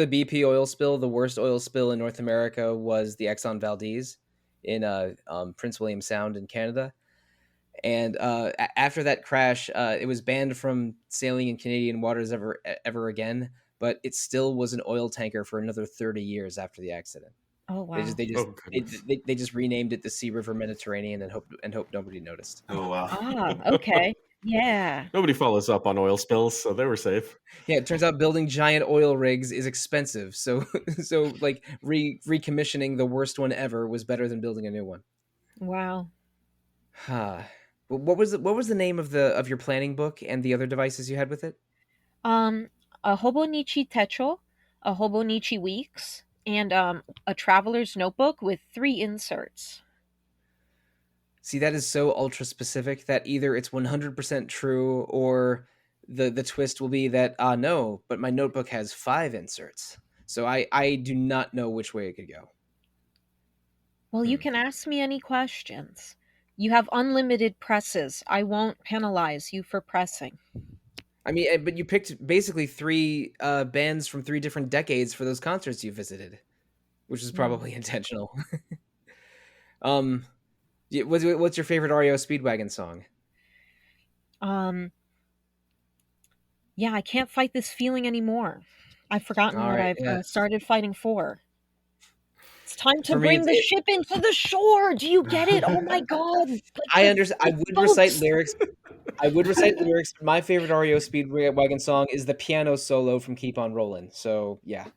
S1: BP oil spill, the worst oil spill in North America was the Exxon Valdez in Prince William Sound in Canada. And after that crash, it was banned from sailing in Canadian waters ever again. But it still was an oil tanker for another 30 years after the accident.
S3: Oh
S1: They just
S3: wow.
S1: they just
S2: Oh goodness.
S1: they just renamed it the Sea River Mediterranean and hope nobody noticed.
S4: Oh wow.
S3: Ah, okay. Yeah.
S2: Nobody follows up on oil spills, so they were safe.
S1: Yeah, it turns out building giant oil rigs is expensive. So so like recommissioning the worst one ever was better than building a new one.
S3: Wow.
S1: Huh. What was the name of your planning book and the other devices you had with it?
S3: Um, a Hobonichi Techo, a Hobonichi Weeks, and a traveler's notebook with 3 inserts.
S1: See, that is so ultra specific that either it's 100% true or the twist will be that no, but my notebook has 5 inserts. So I do not know which way it could go.
S3: Well, you
S1: Hmm.
S3: can ask me any questions. You have unlimited presses. I won't penalize you for pressing.
S1: I mean, but you picked basically three bands from 3 different decades for those concerts you visited, which is
S3: Hmm.
S1: probably intentional. um, what's your favorite REO Speedwagon song?
S3: Um, yeah, I can't fight this feeling anymore. I've forgotten
S1: All
S3: what
S1: right,
S3: I've
S1: yeah.
S3: started fighting for. It's time to
S1: For me,
S3: bring the ship into the shore. Do you get it? Oh my god! Like
S1: I
S3: the
S1: understand. I
S3: the
S1: would recite
S3: boats.
S1: lyrics. I would recite lyrics. But my favorite REO Speedwagon song is the piano solo from "Keep on Rolling." So yeah,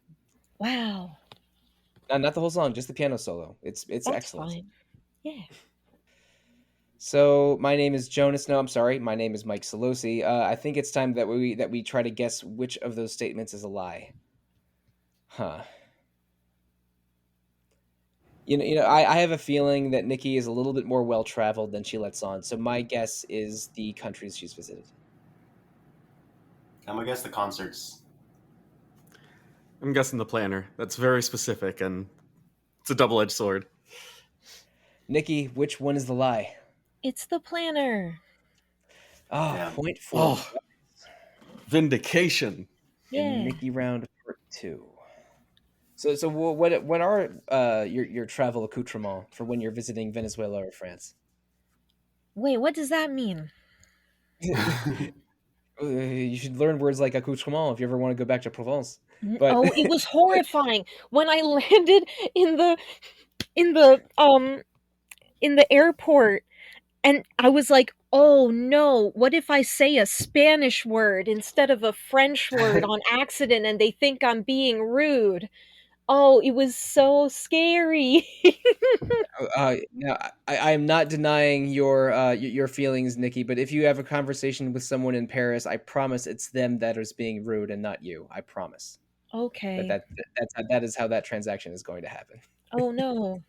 S3: Wow,
S1: not the whole song, just the piano solo. It's
S3: that's
S1: excellent.
S3: fine. Yeah.
S1: So my name is Jonas. No, I'm sorry. My name is Mike Sollosi. I think it's time that we try to guess which of those statements is a lie. Huh. I have a feeling that Nikki is a little bit more well traveled than she lets on. So my guess is the countries she's visited.
S4: I'm gonna guess the concerts.
S2: I'm guessing the planner. That's very specific, and it's a double-edged sword.
S1: Nikki, which one is the lie?
S3: It's the planner.
S1: Ah,
S4: Damn.
S1: point for
S2: Oh, vindication.
S1: in
S3: Yeah.
S1: Nikki round part two. So what are your travel accoutrements for when you're visiting Venezuela or France?
S3: Wait, what does that mean?
S1: You should learn words like accoutrement if you ever want to go back to Provence. But
S3: Oh, it was horrifying when I landed in the um in the airport and I was like, "Oh no, what if I say a Spanish word instead of a French word on accident and they think I'm being rude?" Oh, it was so scary.
S1: now I am not denying your feelings, Nikki. But if you have a conversation with someone in Paris, I promise it's them that is being rude and not you. I promise that
S3: Okay.
S1: that is how that transaction is going to happen.
S3: Oh no.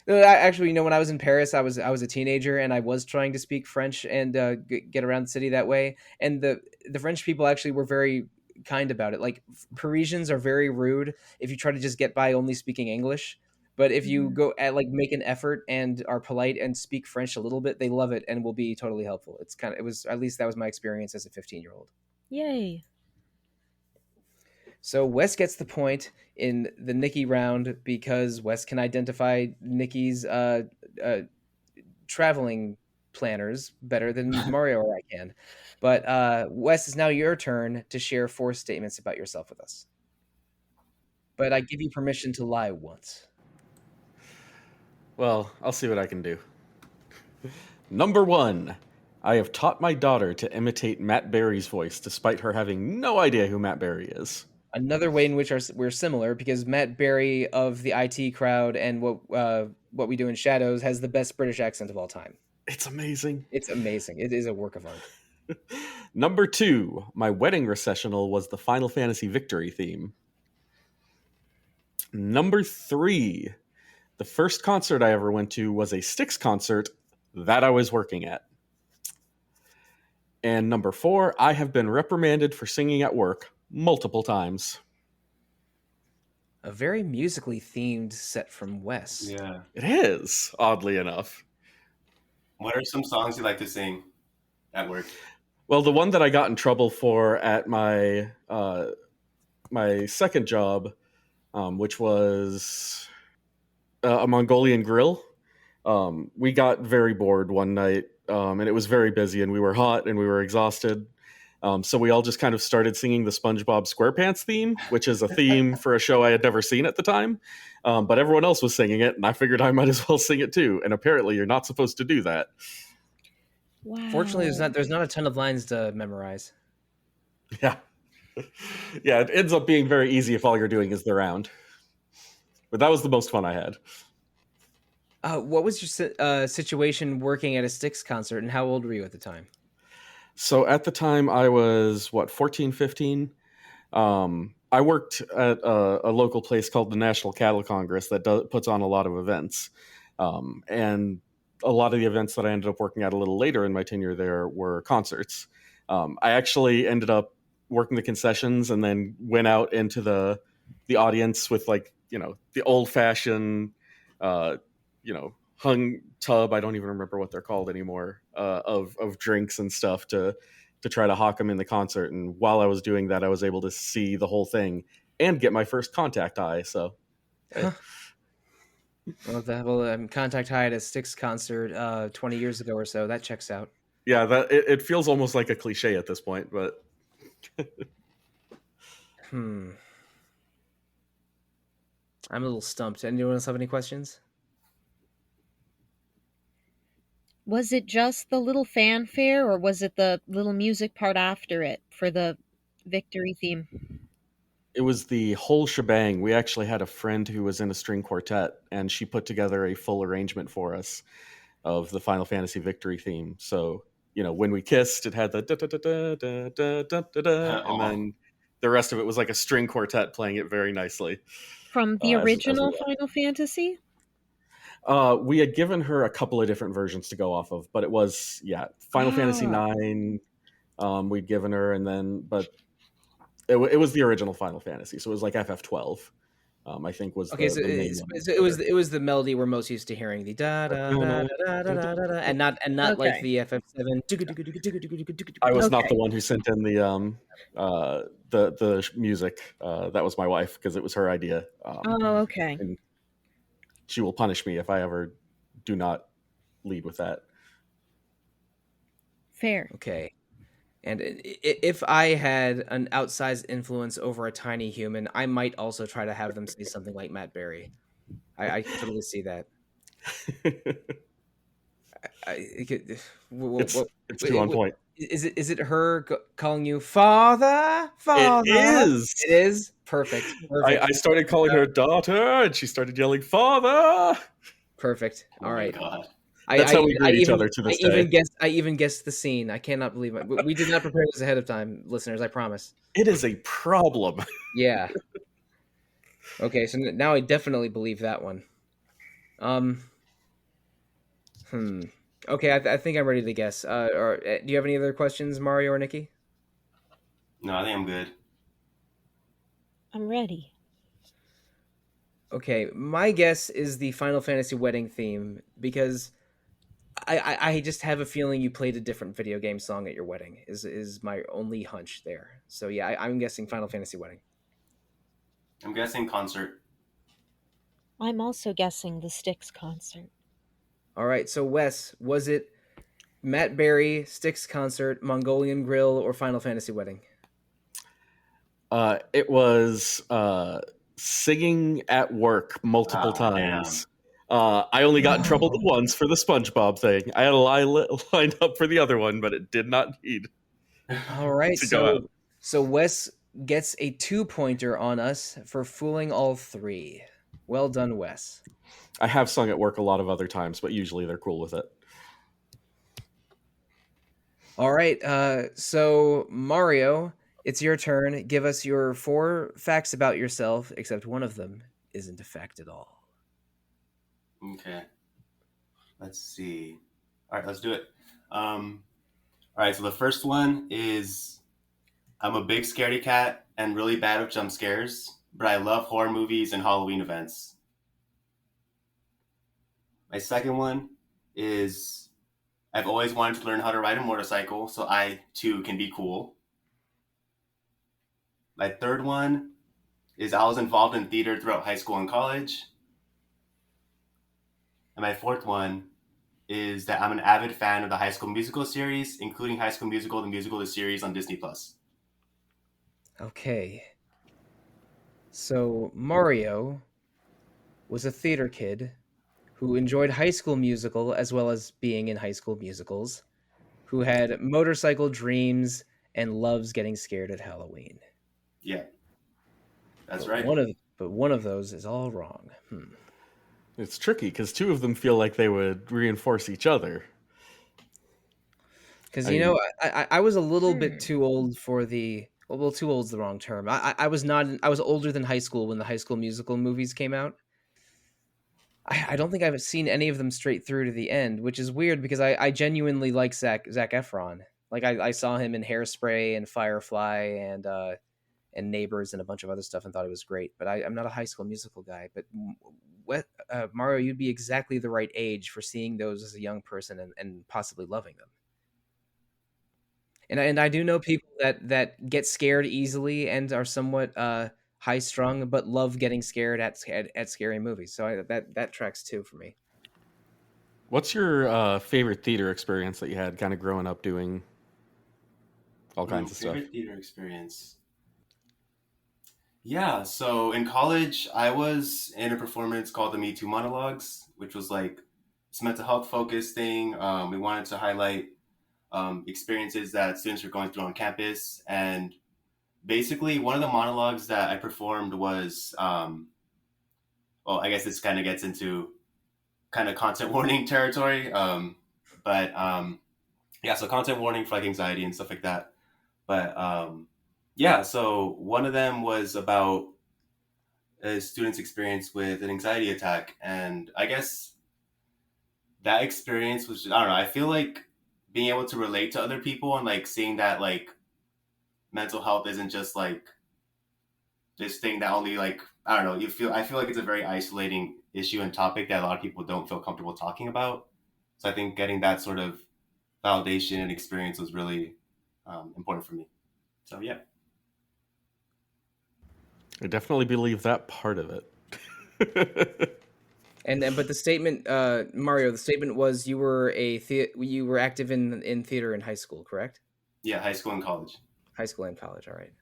S1: Actually, when I was in Paris, I was a teenager and I was trying to speak French and get around the city that way. And the French people actually were very kind about it. Like Parisians are very rude if you try to just get by only speaking English. But if you
S3: Mhm.
S1: go at like make an effort and are polite and speak French a little bit, they love it and will be totally helpful. It was at least that was my experience as a 15-year-old.
S3: Yay.
S1: So Wes gets the point in the Nikki round because Wes can identify Nikki's uh, traveling planners better than Mario or I can. But Wes, it's now your turn to share 4 statements about yourself with us. but I give you permission to lie once.
S2: Well, I'll see what I can do. Number 1. I have taught my daughter to imitate Matt Berry's voice despite her having no idea who Matt Berry is.
S1: Another way in which we're similar, because Matt Berry of the IT crowd and what we do in Shadows has the best British accent of all time.
S2: It's amazing.
S1: It's amazing. It is a work of art.
S2: Number 2. My wedding recessional was the Final Fantasy Victory theme. Number 3. The first concert I ever went to was a Styx concert that I was working at. And number 4, I have been reprimanded for singing at work multiple times.
S1: A very musically themed set from Wes.
S4: Yeah.
S2: It is, oddly enough.
S4: What are some songs you like to sing at work?
S2: Well, the one that I got in trouble for at my my second job, which was a Mongolian grill, we got very bored one night, and it was very busy, and we were hot and we were exhausted. So we all just kind of started singing the SpongeBob SquarePants theme, which is a theme for a show I had never seen at the time. But everyone else was singing it, and I figured I might as well sing it too. And apparently, you're not supposed to do that.
S3: Wow.
S1: Fortunately, there's not a ton of lines to memorize.
S2: Yeah. Yeah, it ends up being very easy if all you're doing is the round. But that was the most fun I had.
S1: What was your situation working at a Styx concert, and how old were you at the time?
S2: So at the time, I was, 14, 15? I worked at a local place called the National Cattle Congress that puts on a lot of events. And a lot of the events that I ended up working at a little later in my tenure there were concerts. I actually ended up working the concessions and then went out into the audience with, like, the old-fashioned, hung tub, I don't even remember what they're called anymore, of drinks and stuff to try to hawk them in the concert. And while I was doing that, I was able to see the whole thing and get my first contact high. So,
S1: Huh. Well, contact high at a Styx concert 20 years ago or so. That checks out.
S2: yeah, it feels almost like a cliche at this point, but
S1: I'm a little stumped. Anyone else have any questions?
S3: Was it just the little fanfare, or was it the little music part after it for the victory theme?
S2: it was the whole shebang. We actually had a friend who was in a string quartet, and she put together a full arrangement for us of the Final Fantasy Victory theme. So, when we kissed, it had the da da da da da da da da da, and then the rest of it was like a string quartet playing it very nicely.
S3: From the
S2: as
S3: original
S2: well.
S3: Final Fantasy?
S2: We had given her a couple of different versions to go off of, but it was Final Fantasy IX. We'd given her, and then but it was the original Final Fantasy, so it was like FF12. I think was
S1: Okay,
S2: the main one.
S1: it was the melody we're most used to hearing, the da da da da da da da, and not like
S3: Okay.
S1: the FF7.
S2: I was not
S3: Okay.
S2: the one who sent in the music. That was my wife, because it was her idea.
S3: Oh, okay.
S2: And she will punish me if I ever do not lead with that.
S3: Fair.
S1: Okay. And if I had an outsized influence over a tiny human, I might also try to have them say something like Matt Berry. I can totally see that.
S2: It's too on point.
S1: Is it her calling you father? Father?
S2: It is.
S1: It is perfect.
S2: I started calling her daughter, and she started yelling father.
S1: Perfect.
S4: Oh
S1: All right.
S4: my God.
S2: That's how we greet each other to this day.
S1: I even guessed the scene. I cannot believe it. We did not prepare this ahead of time, listeners. I promise.
S2: It is a problem.
S1: Yeah. Okay, so now I definitely believe that one. Okay, I think I'm ready to guess. Do you have any other questions, Mario or Niki?
S4: No, I think I'm good.
S3: I'm ready.
S1: Okay, my guess is the Final Fantasy wedding theme, because I just have a feeling you played a different video game song at your wedding. Is my only hunch there. So yeah, I'm guessing Final Fantasy wedding.
S4: I'm guessing concert.
S3: I'm also guessing the Styx concert.
S1: All right, so Wes, was it Matt Berry, Styx concert, Mongolian grill, or Final Fantasy wedding?
S2: It was singing at work multiple
S4: Oh,
S2: times. I only got in trouble
S1: No.
S2: once for the SpongeBob thing. I had a lined up for the other one, but it did not need
S1: All right,
S2: to go out.
S1: so Wes gets a 2-pointer on us for fooling all three. Well done, Wes.
S2: I have sung at work a lot of other times, but usually they're cool with it.
S1: All right, so Mario, it's your turn. Give us your 4 facts about yourself, except one of them isn't a fact at all.
S4: Okay. Let's see. All right, let's do it. All right, so the first one is I'm a big scaredy cat and really bad with jump scares, but I love horror movies and Halloween events. My second one is I've always wanted to learn how to ride a motorcycle, so I too can be cool. My third one is I was involved in theater throughout high school and college. And my fourth one is that I'm an avid fan of the High School Musical series, including High School Musical, the musical, the series on Disney+.
S1: Okay. So Mario was a theater kid who enjoyed High School Musical as well as being in High School Musicals, who had motorcycle dreams and loves getting scared at Halloween.
S4: Yeah, that's
S1: But
S4: right.
S1: one of those is all wrong.
S2: It's tricky because two of them feel like they would reinforce each other.
S1: Because
S2: I mean-
S1: I was a little bit too old for the well, too old's the wrong term. I was not. I was older than high school when the High School Musical movies came out. I don't think I've seen any of them straight through to the end, which is weird because I genuinely like Zac Efron. Like I saw him in Hairspray and Firefly and Neighbors and a bunch of other stuff and thought it was great. But I'm not a High School Musical guy. But Mario, you'd be exactly the right age for seeing those as a young person and possibly loving them. And I do know people that get scared easily and are somewhat high strung, but love getting scared at scary movies. So that tracks too for me.
S2: What's your favorite theater experience that you had kind of growing up doing all kinds of stuff?
S4: Favorite theater experience. Yeah, so in college, I was in a performance called the Me Too Monologues, which was like this mental health focused thing. We wanted to highlight experiences that students were going through on campus. And basically, one of the monologues that I performed was, well, I guess this kind of gets into kind of content warning territory. Yeah, so content warning for like anxiety and stuff like that. But yeah, so one of them was about a student's experience with an anxiety attack. And I guess that experience was, I don't know, I feel like being able to relate to other people and like seeing that like mental health isn't just like this thing that only like, I don't know, I feel like it's a very isolating issue and topic that a lot of people don't feel comfortable talking about. So I think getting that sort of validation and experience was really important for me. So yeah.
S2: I definitely believe that part of it.
S1: But the statement, Mario, the statement was you were you were active in theater in high school, correct?
S4: Yeah, high school and college.
S1: High school and college, all right.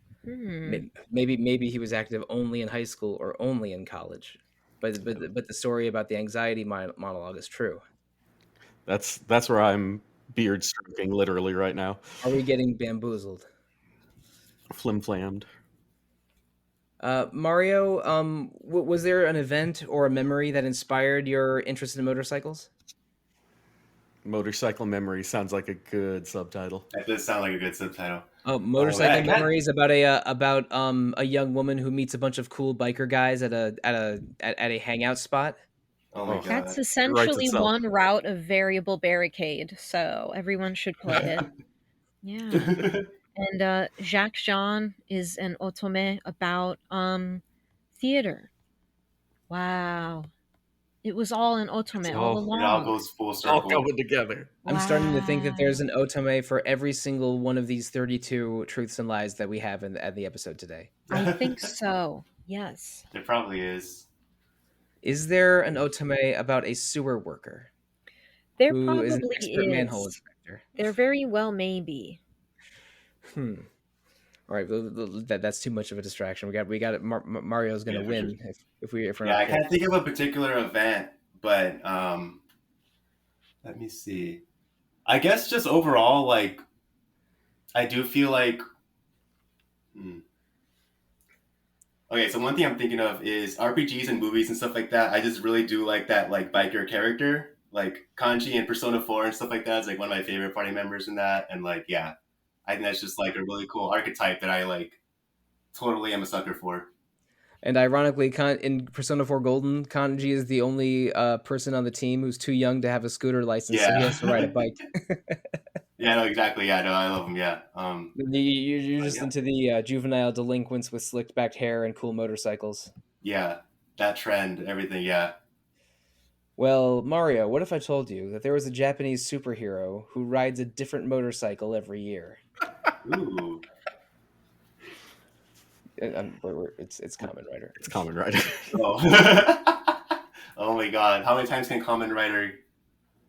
S1: Maybe he was active only in high school or only in college, but the story about the anxiety monologue is true.
S2: That's where I'm beard stroking literally right now.
S1: Are we getting bamboozled?
S2: Flim-flammed.
S1: Mario, was there an event or a memory that inspired your interest in motorcycles?
S2: Motorcycle Memory sounds like a good subtitle.
S4: That does sound like a good subtitle.
S1: Oh, Motorcycle Memories about a young woman who meets a bunch of cool biker guys at a hangout spot.
S4: Oh my god.
S3: That's essentially one route of Variable Barricade, so everyone should play it. Yeah. And Jacques Jean is an otome about theater. Wow. It was all an otome all along.
S4: It all goes full circle.
S2: All coming together.
S1: I'm starting to think that there's an otome for every single one of these 32 truths and lies that we have at the episode today.
S3: I think so. Yes.
S4: There probably is.
S1: Is there an otome about a sewer worker?
S3: There
S1: who
S3: probably
S1: is an expert manhole inspector?
S3: There very well may be.
S1: All right, that's too much of a distraction. We got it. Mario's gonna
S4: Yeah, for
S1: win
S4: sure.
S1: if we're
S4: Yeah,
S1: not
S4: I
S1: careful.
S4: can't think of a particular event, but let me see. I guess just overall, like I do feel like. Hmm. Okay, so one thing I'm thinking of is RPGs and movies and stuff like that. I just really do like that like biker character, like Kanji and Persona 4 and stuff like that. It's like one of my favorite party members in that, and like yeah, I think that's just like a really cool archetype that I like. Totally, am a sucker for.
S1: And ironically, in Persona 4 Golden, Kanji is the only person on the team who's too young to have a scooter license, so he has to ride a
S4: Yeah,
S1: bike.
S4: yeah, no, exactly. Yeah, no, I love him. Yeah,
S1: You're
S4: but
S1: just
S4: yeah,
S1: into the juvenile delinquents with slicked back hair and cool motorcycles.
S4: yeah, that trend, everything. Yeah.
S1: Well, Mario, what if I told you that there was a Japanese superhero who rides a different motorcycle every year?
S4: Ooh.
S1: It's Kamen Rider.
S2: It's Kamen Rider.
S4: Oh. Oh my God! How many times can Common Rider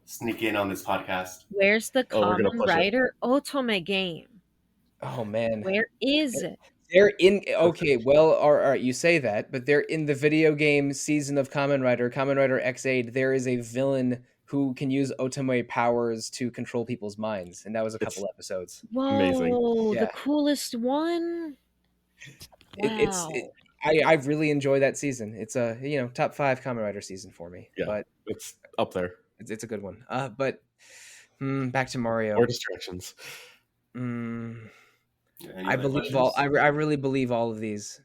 S4: sneak in on this podcast?
S3: Where's the
S2: Oh, we're gonna
S3: Kamen
S2: push it.
S3: Rider Otome game?
S1: Oh man,
S3: Where is it?
S1: they're in. Okay, well, all right, you say that, but they're in the video game season of Kamen Rider X8. There is a villain who can use Otome powers to control people's minds, and that was a
S2: It's
S1: couple episodes.
S2: amazing.
S3: Whoa, the
S1: Yeah.
S3: coolest one?
S1: It's
S3: Wow.
S1: I really enjoy that season. It's a top 5 Kamen Rider season for me,
S2: Yeah,
S1: but
S2: it's up there.
S1: it's a good one. But back to Mario.
S2: More distractions.
S1: Mm,
S4: Any
S1: I
S4: other
S1: believe all.
S4: questions?
S1: I really believe all of these.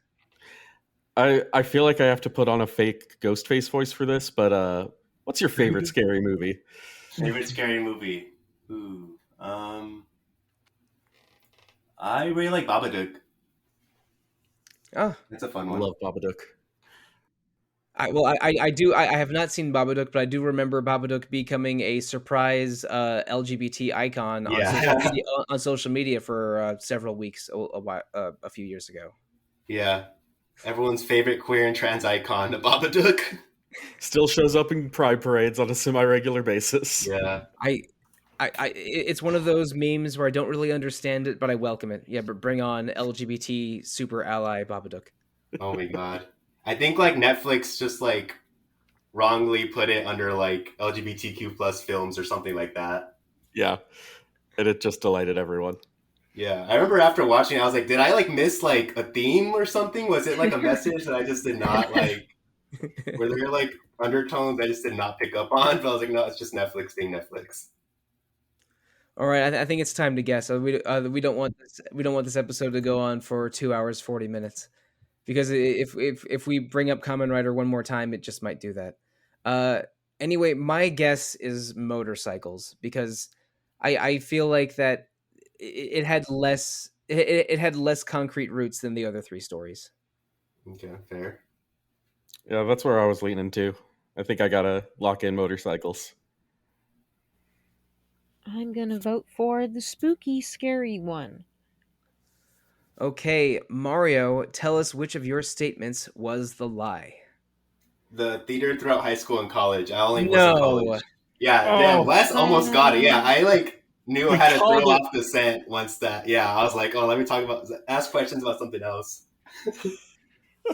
S2: I feel like I have to put on a fake ghost face voice for this, but what's your favorite scary movie?
S4: Favorite scary movie? Ooh. I really like Babadook.
S1: Oh,
S4: It's a fun
S2: I
S4: one.
S2: love Babadook.
S1: I do. I have not seen Babadook, but I do remember Babadook becoming a surprise LGBT icon on social
S4: Yeah.
S1: media, for several weeks a few years ago.
S4: Yeah. Everyone's favorite queer and trans icon, the Babadook.
S2: Still shows up in pride parades on a semi-regular basis.
S4: Yeah.
S1: It's one of those memes where I don't really understand it, but I welcome it. Yeah, but bring on LGBT super ally Babadook.
S4: Oh my God. I think like Netflix just like wrongly put it under like LGBTQ plus films or something like that.
S2: Yeah, and it just delighted everyone.
S4: Yeah. I remember after watching it, I was like, did I like miss like a theme or something? Was it like a message that I just did not like? Were there like undertones I just did not pick up on? But I was like, no, it's just Netflix being Netflix.
S1: All right, I think it's time to guess. We don't want this episode to go on for 2 hours 40 minutes, because if we bring up Kamen Rider one more time, it just might do that. Anyway, my guess is motorcycles, because I feel like that it had less it had less concrete roots than the other 3 stories.
S4: Okay, fair.
S2: Yeah, that's where I was leaning to. I think I gotta lock in motorcycles.
S3: I'm gonna vote for the spooky, scary one.
S1: Okay, Mario, tell us which of your statements was the lie.
S4: The theater throughout high school and college. I only was in
S1: No.
S4: college. Yeah, damn,
S2: Oh,
S4: Wes almost got it. Yeah, I like knew
S2: We
S4: how to
S2: called
S4: throw
S2: it.
S4: off the scent once that. Yeah, I was like, oh, let me talk about ask questions about something else.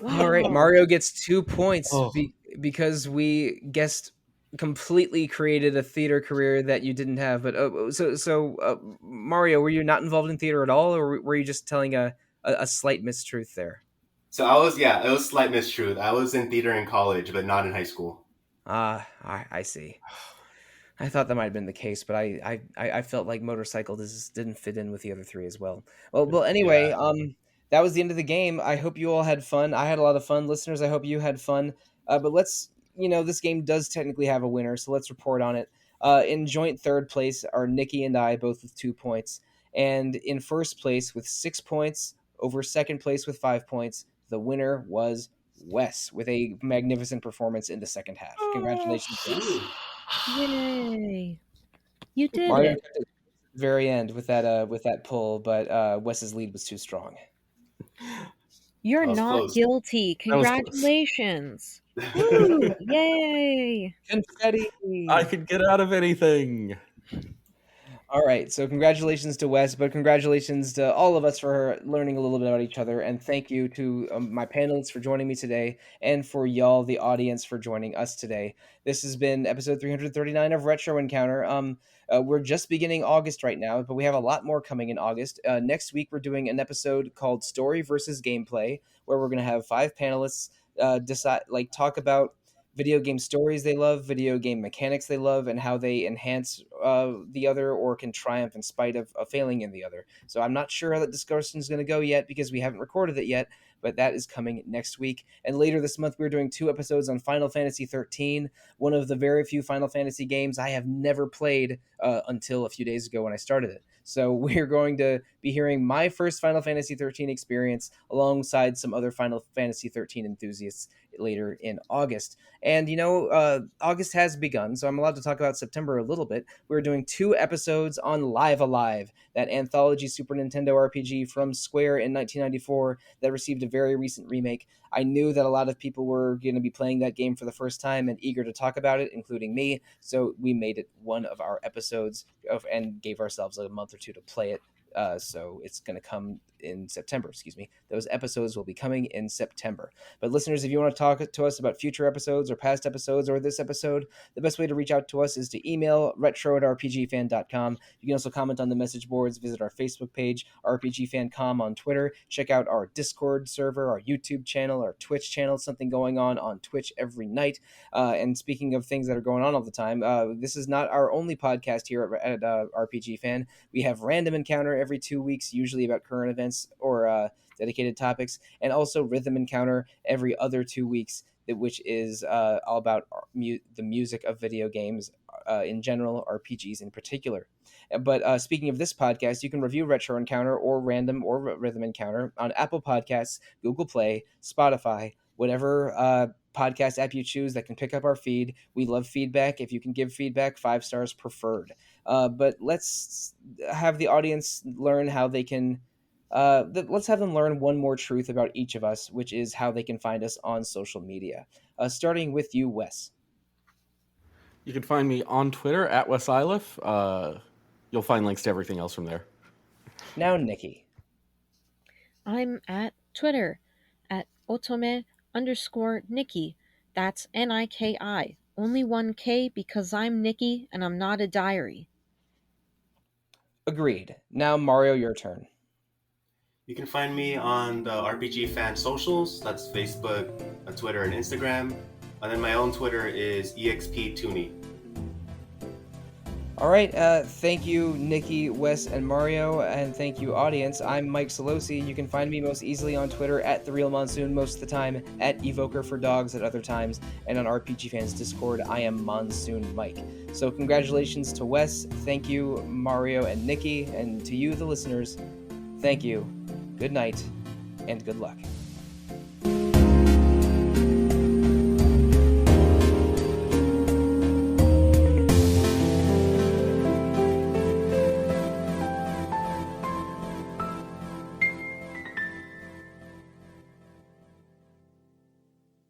S1: All right,
S3: Wow.
S1: Mario gets 2 points
S2: Oh.
S1: because we guessed completely created a theater career that you didn't have. But Mario, were you not involved in theater at all, or were you just telling a slight mistruth there?
S4: So I was, yeah, it was slight mistruth. I was in theater in college, but not in high school.
S1: I see. I thought that might have been the case, but I felt like motorcycle didn't fit in with the other 3 as well. Well, anyway, that was the end of the game. I hope you all had fun. I had a lot of fun. Listeners, I hope you had fun. But let's, this game does technically have a winner, so let's report on it. In joint third place are Niki and I, both with 2 points. And in first place with 6 points, over second place with 5 points, the winner was Wes, with a magnificent performance in the second half. Congratulations, Wes.
S3: Yay. You did
S1: Mario
S3: it.
S1: kept it at the very end with that pull, but Wes's lead was too strong.
S3: You're
S4: That was
S3: not
S4: close.
S3: guilty.
S2: That was close.
S3: Congratulations. Woo! Yay.
S1: Confetti.
S2: I could get out of anything.
S1: All right, so congratulations to Wes, but congratulations to all of us for learning a little bit about each other, and thank you to my panelists for joining me today, and for y'all, the audience, for joining us today. This has been episode 339 of Retro Encounter. We're just beginning August right now, but we have a lot more coming in August. Next week, we're doing an episode called Story versus Gameplay, where we're going to have 5 panelists talk about video game stories they love, video game mechanics they love, and how they enhance the other or can triumph in spite of failing in the other. So I'm not sure how that discussion is going to go yet because we haven't recorded it yet, but that is coming next week. And later this month, we're doing 2 episodes on Final Fantasy 13, one of the very few Final Fantasy games I have never played until a few days ago when I started it. So we're going to be hearing my first Final Fantasy 13 experience alongside some other Final Fantasy 13 enthusiasts later in August. And August has begun, so I'm allowed to talk about September a little bit. We're doing 2 episodes on Live Alive, that anthology Super Nintendo RPG from Square in 1994 that received a very recent remake. I knew that a lot of people were going to be playing that game for the first time and eager to talk about it, including me, so we made it one of our episodes and gave ourselves a month or 2 to play it. So it's going to come in September, excuse me. Those episodes will be coming in September. But listeners, if you want to talk to us about future episodes or past episodes or this episode, the best way to reach out to us is to email retro@rpgfan.com. You can also comment on the message boards, visit our Facebook page, rpgfancom on Twitter, check out our Discord server, our YouTube channel, our Twitch channel, something going on Twitch every night. And speaking of things that are going on all the time, this is not our only podcast here at RPG Fan. We have Random Encounter every 2 weeks, usually about current events or dedicated topics, and also Rhythm Encounter every other 2 weeks, which is all about the music of video games in general, RPGs in particular. But speaking of this podcast, you can review Retro Encounter or Random or Rhythm Encounter on Apple Podcasts, Google Play, Spotify, whatever podcast app you choose that can pick up our feed. We love feedback. If you can give feedback, 5 stars preferred. But let's have the audience learn how they can let's have them learn one more truth about each of us, which is how they can find us on social media. Starting with you, Wes.
S2: You can find me on Twitter at Wes Iliff. You'll find links to everything else from there.
S1: Now, Niki.
S3: I'm at Twitter at otome_Niki. That's Niki. Only 1 K because I'm Niki and I'm not a diary.
S1: Agreed. Now, Mario, your turn.
S4: You can find me on the RPG Fan socials. That's Facebook, Twitter, and Instagram. And then my own Twitter is exptooney.
S1: All right. Thank you, Niki, Wes, and Mario, and thank you, audience. I'm Mike Sollosi. You can find me most easily on Twitter at The Real Monsoon most of the time, at Evoker for Dogs at other times, and on RPG Fans Discord, I am Monsoon Mike. So congratulations to Wes. Thank you, Mario and Niki, and to you, the listeners. Thank you. Good night, and good luck.